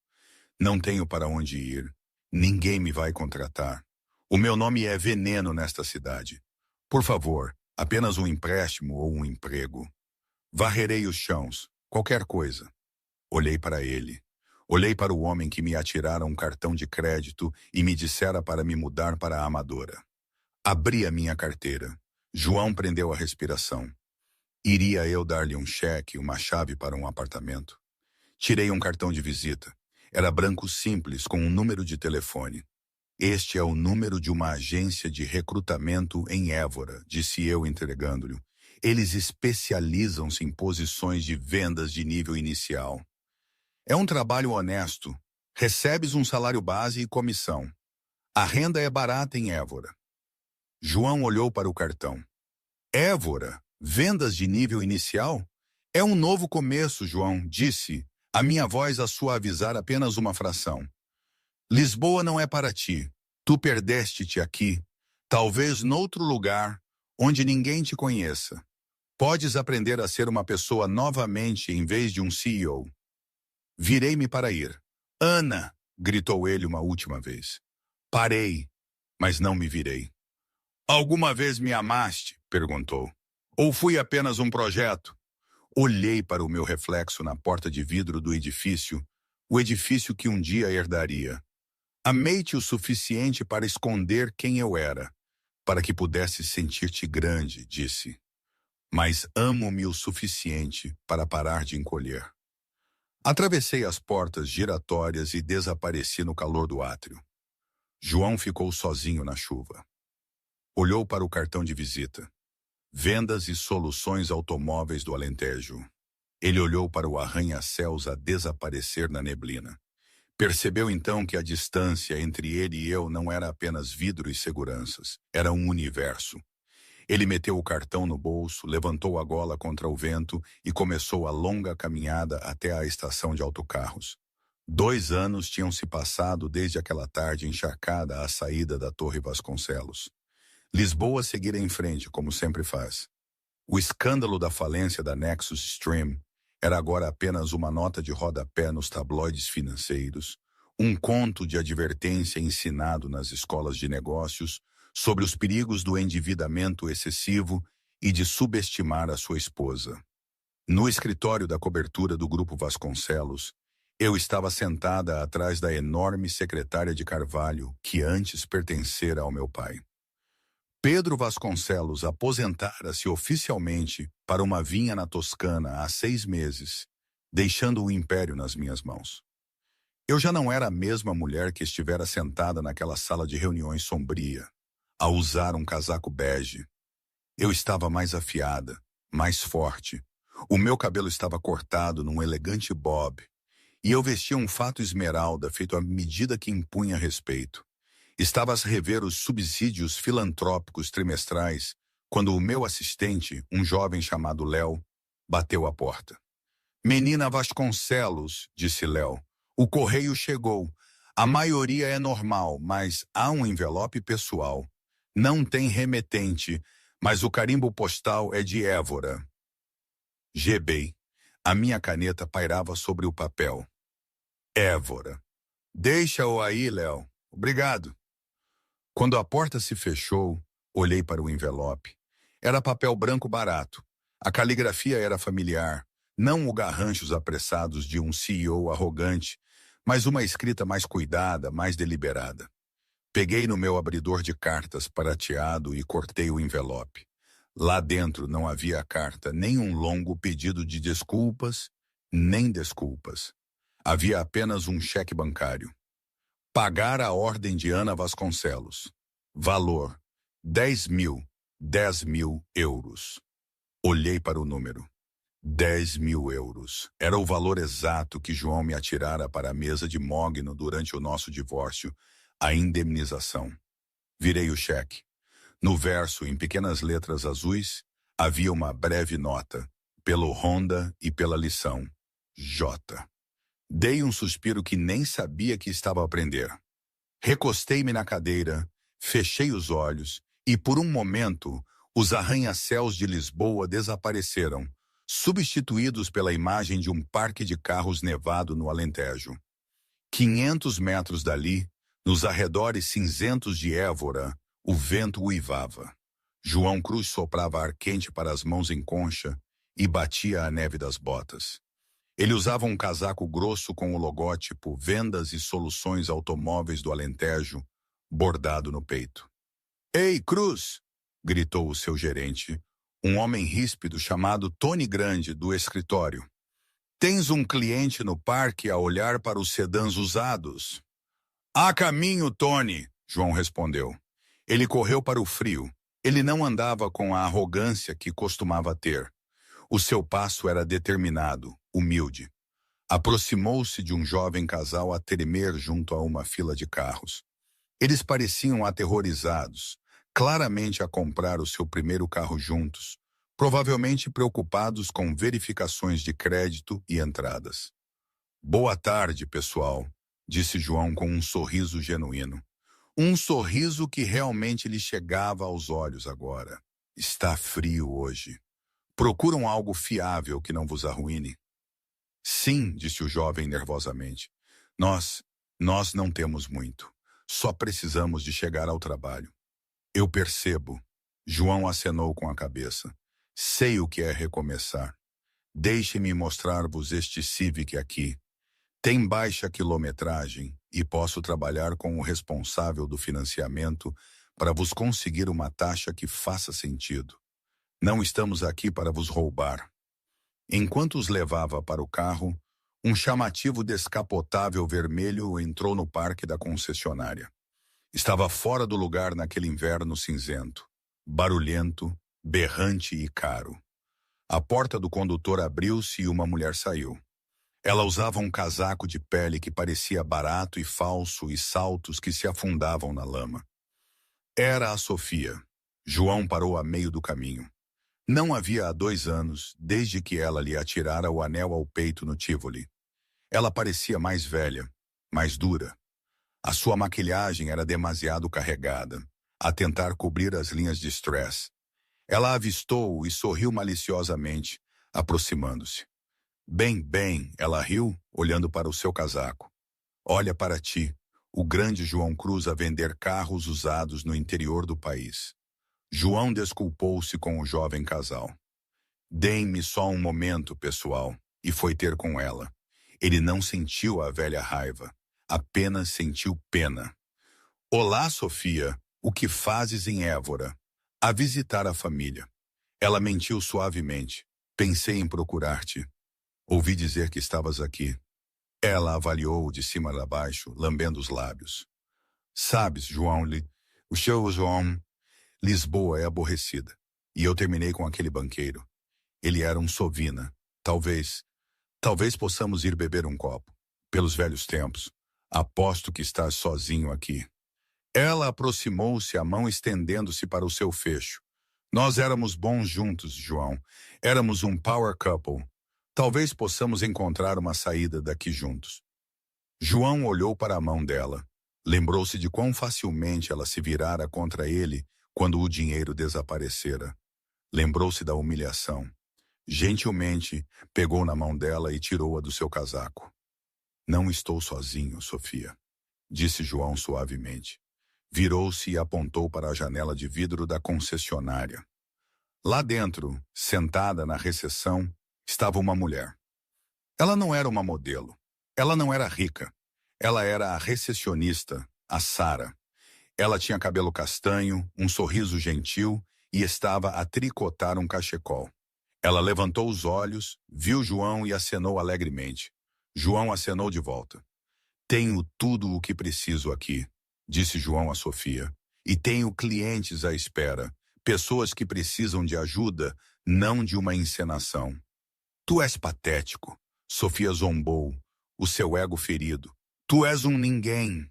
Não tenho para onde ir. Ninguém me vai contratar. O meu nome é veneno nesta cidade. Por favor, apenas um empréstimo ou um emprego. Varrerei os chãos, qualquer coisa. Olhei para ele. Olhei para o homem que me atirara um cartão de crédito e me dissera para me mudar para a Amadora. Abri a minha carteira. João prendeu a respiração. Iria eu dar-lhe um cheque, uma chave para um apartamento? Tirei um cartão de visita. Era branco simples, com um número de telefone. Este é o número de uma agência de recrutamento em Évora, disse eu entregando-lhe. Eles especializam-se em posições de vendas de nível inicial. É um trabalho honesto. Recebes um salário base e comissão. A renda é barata em Évora. João olhou para o cartão. Évora? Vendas de nível inicial? É um novo começo, João, disse, a minha voz a suavizar apenas uma fração. Lisboa não é para ti. Tu perdeste-te aqui, talvez noutro lugar, onde ninguém te conheça. Podes aprender a ser uma pessoa novamente em vez de um CEO. Virei-me para ir. Ana! Gritou ele uma última vez. Parei, mas não me virei. Alguma vez me amaste? Perguntou. Ou fui apenas um projeto? Olhei para o meu reflexo na porta de vidro do edifício, o edifício que um dia herdaria. Amei-te o suficiente para esconder quem eu era, para que pudesse sentir-te grande, disse. Mas amo-me o suficiente para parar de encolher. Atravessei as portas giratórias e desapareci no calor do átrio. João ficou sozinho na chuva. Olhou para o cartão de visita. Vendas e soluções automóveis do Alentejo. Ele olhou para o arranha-céus a desaparecer na neblina. Percebeu então que a distância entre ele e eu não era apenas vidro e seguranças, era um universo. Ele meteu o cartão no bolso, levantou a gola contra o vento e começou a longa caminhada até a estação de autocarros. 2 anos tinham se passado desde aquela tarde encharcada à saída da Torre Vasconcelos. Lisboa seguira em frente, como sempre faz. O escândalo da falência da Nexus Stream era agora apenas uma nota de rodapé nos tabloides financeiros, um conto de advertência ensinado nas escolas de negócios sobre os perigos do endividamento excessivo e de subestimar a sua esposa. No escritório da cobertura do Grupo Vasconcelos, eu estava sentada atrás da enorme secretária de Carvalho, que antes pertencera ao meu pai. Pedro Vasconcelos aposentara-se oficialmente para uma vinha na Toscana há 6 meses, deixando o império nas minhas mãos. Eu já não era a mesma mulher que estivera sentada naquela sala de reuniões sombria, a usar um casaco bege. Eu estava mais afiada, mais forte. O meu cabelo estava cortado num elegante bob, e eu vestia um fato esmeralda feito à medida que impunha respeito. Estava a rever os subsídios filantrópicos trimestrais quando o meu assistente, um jovem chamado Léo, bateu à porta. "Menina Vasconcelos", disse Léo, "o correio chegou. A maioria é normal, mas há um envelope pessoal. Não tem remetente, mas o carimbo postal é de Évora." Gebei. A minha caneta pairava sobre o papel. Évora. "Deixa-o aí, Léo. Obrigado." Quando a porta se fechou, olhei para o envelope. Era papel branco barato. A caligrafia era familiar, não o garranchos apressados de um CEO arrogante, mas uma escrita mais cuidada, mais deliberada. Peguei no meu abridor de cartas prateado e cortei o envelope. Lá dentro não havia carta, nem um longo pedido de desculpas, nem desculpas. Havia apenas um cheque bancário. Pagar a ordem de Ana Vasconcelos. Valor: 10.000 euros. Olhei para o número. 10.000 euros. Era o valor exato que João me atirara para a mesa de mogno durante o nosso divórcio, a indemnização. Virei o cheque. No verso, em pequenas letras azuis, havia uma breve nota, pelo Honda e pela lição. J. Dei um suspiro que nem sabia que estava a aprender. Recostei-me na cadeira, fechei os olhos e, por um momento, os arranha-céus de Lisboa desapareceram, substituídos pela imagem de um parque de carros nevado no Alentejo. 500 metros dali, nos arredores cinzentos de Évora, o vento uivava. João Cruz soprava ar quente para as mãos em concha e batia a neve das botas. Ele usava um casaco grosso com o logótipo Vendas e Soluções Automóveis do Alentejo, bordado no peito. "Ei, Cruz!" gritou o seu gerente, um homem ríspido chamado Tony Grande, do escritório. "Tens um cliente no parque a olhar para os sedãs usados?" "A caminho, Tony!" João respondeu. Ele correu para o frio. Ele não andava com a arrogância que costumava ter. O seu passo era determinado, humilde. Aproximou-se de um jovem casal a tremer junto a uma fila de carros. Eles pareciam aterrorizados, claramente a comprar o seu primeiro carro juntos, provavelmente preocupados com verificações de crédito e entradas. "Boa tarde, pessoal", disse João com um sorriso genuíno. Um sorriso que realmente lhe chegava aos olhos agora. "Está frio hoje. Procuram algo fiável que não vos arruine?" "Sim", disse o jovem nervosamente. Nós não temos muito. Só precisamos de chegar ao trabalho." "Eu percebo." João acenou com a cabeça. "Sei o que é recomeçar. Deixe-me mostrar-vos este Civic aqui. Tem baixa quilometragem e posso trabalhar com o responsável do financiamento para vos conseguir uma taxa que faça sentido. Não estamos aqui para vos roubar." Enquanto os levava para o carro, um chamativo descapotável vermelho entrou no parque da concessionária. Estava fora do lugar naquele inverno cinzento, barulhento, berrante e caro. A porta do condutor abriu-se e uma mulher saiu. Ela usava um casaco de pele que parecia barato e falso e saltos que se afundavam na lama. Era a Sofia. João parou a meio do caminho. Não havia há 2 anos, desde que ela lhe atirara o anel ao peito no Tivoli. Ela parecia mais velha, mais dura. A sua maquilhagem era demasiado carregada, a tentar cobrir as linhas de stress. Ela avistou-o e sorriu maliciosamente, aproximando-se. Bem, ela riu, olhando para o seu casaco. Olha para ti, o grande João Cruz a vender carros usados no interior do país. João desculpou-se com o jovem casal. Deem-me só um momento, pessoal, e foi ter com ela. Ele não sentiu a velha raiva, apenas sentiu pena. Olá, Sofia, o que fazes em Évora? A visitar a família. Ela mentiu suavemente. Pensei em procurar-te. Ouvi dizer que estavas aqui. Ela avaliou-o de cima a baixo, lambendo os lábios. Sabes, João, o seu João, Lisboa é aborrecida. E eu terminei com aquele banqueiro. Ele era um sovina. Talvez possamos ir beber um copo. Pelos velhos tempos. Aposto que estás sozinho aqui. Ela aproximou-se, a mão estendendo-se para o seu fecho. Nós éramos bons juntos, João. Éramos um power couple. Talvez possamos encontrar uma saída daqui juntos. João olhou para a mão dela. Lembrou-se de quão facilmente ela se virara contra ele quando o dinheiro desaparecera. Lembrou-se da humilhação. Gentilmente, pegou na mão dela e tirou-a do seu casaco. Não estou sozinho, Sofia, disse João suavemente. Virou-se e apontou para a janela de vidro da concessionária. Lá dentro, sentada na recepção, estava uma mulher. Ela não era uma modelo. Ela não era rica. Ela era a recepcionista, a Sara. Ela tinha cabelo castanho, um sorriso gentil e estava a tricotar um cachecol. Ela levantou os olhos, viu João e acenou alegremente. João acenou de volta. Tenho tudo o que preciso aqui, disse João a Sofia. E tenho clientes à espera, pessoas que precisam de ajuda, não de uma encenação. Tu és patético, Sofia zombou, o seu ego ferido. Tu és um ninguém.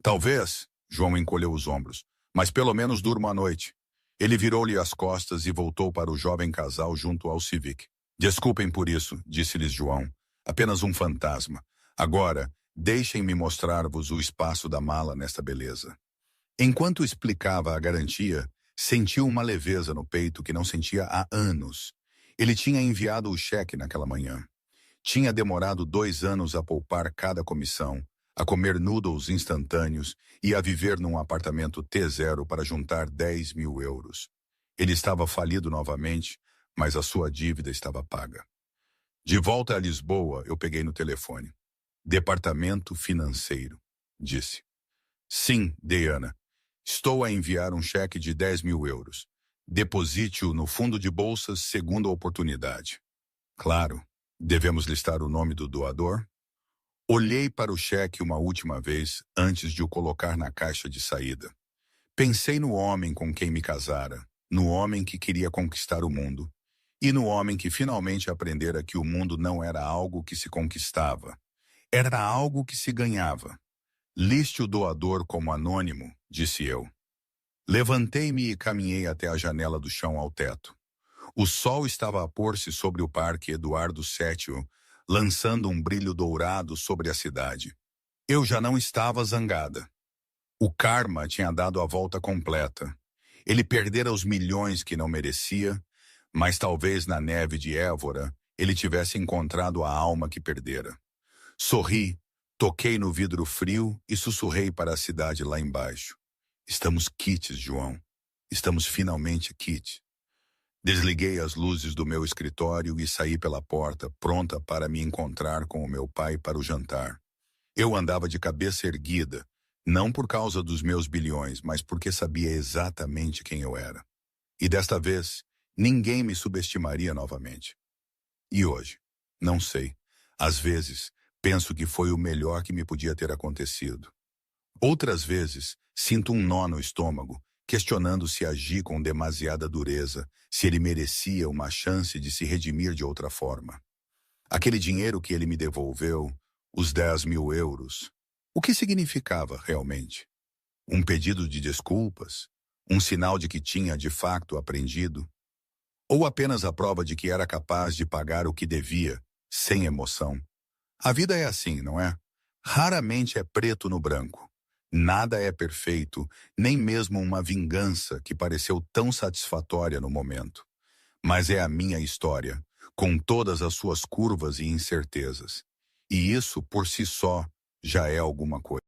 Talvez, João encolheu os ombros, mas pelo menos durma à noite. Ele virou-lhe as costas e voltou para o jovem casal junto ao Civic. Desculpem por isso, disse-lhes João. Apenas um fantasma. Agora, deixem-me mostrar-vos o espaço da mala nesta beleza. Enquanto explicava a garantia, sentiu uma leveza no peito que não sentia há anos. Ele tinha enviado o cheque naquela manhã. Tinha demorado 2 anos a poupar cada comissão, a comer noodles instantâneos e a viver num apartamento T0 para juntar 10 mil euros. Ele estava falido novamente, mas a sua dívida estava paga. De volta a Lisboa, eu peguei no telefone. Departamento financeiro, disse. Sim, Diana. Estou a enviar um cheque de 10 mil euros. Deposite-o no fundo de bolsas segundo a oportunidade. Claro. Devemos listar o nome do doador? Olhei para o cheque uma última vez antes de o colocar na caixa de saída. Pensei no homem com quem me casara, no homem que queria conquistar o mundo, e no homem que finalmente aprendera que o mundo não era algo que se conquistava, era algo que se ganhava. Liste o doador como anônimo, disse eu. Levantei-me e caminhei até a janela do chão ao teto. O sol estava a pôr-se sobre o Parque Eduardo VII, lançando um brilho dourado sobre a cidade. Eu já não estava zangada. O karma tinha dado a volta completa. Ele perdera os milhões que não merecia, mas talvez na neve de Évora ele tivesse encontrado a alma que perdera. Sorri, toquei no vidro frio e sussurrei para a cidade lá embaixo. Estamos quites, João. Estamos finalmente quites. Desliguei as luzes do meu escritório e saí pela porta, pronta para me encontrar com o meu pai para o jantar. Eu andava de cabeça erguida, não por causa dos meus bilhões, mas porque sabia exatamente quem eu era. E desta vez, ninguém me subestimaria novamente. E hoje? Não sei. Às vezes, penso que foi o melhor que me podia ter acontecido. Outras vezes, sinto um nó no estômago, questionando se agi com demasiada dureza, se ele merecia uma chance de se redimir de outra forma. Aquele dinheiro que ele me devolveu, os 10.000 euros, o que significava realmente? Um pedido de desculpas? Um sinal de que tinha de facto aprendido? Ou apenas a prova de que era capaz de pagar o que devia, sem emoção? A vida é assim, não é? Raramente é preto no branco. Nada é perfeito, nem mesmo uma vingança que pareceu tão satisfatória no momento. Mas é a minha história, com todas as suas curvas e incertezas. E isso, por si só, já é alguma coisa.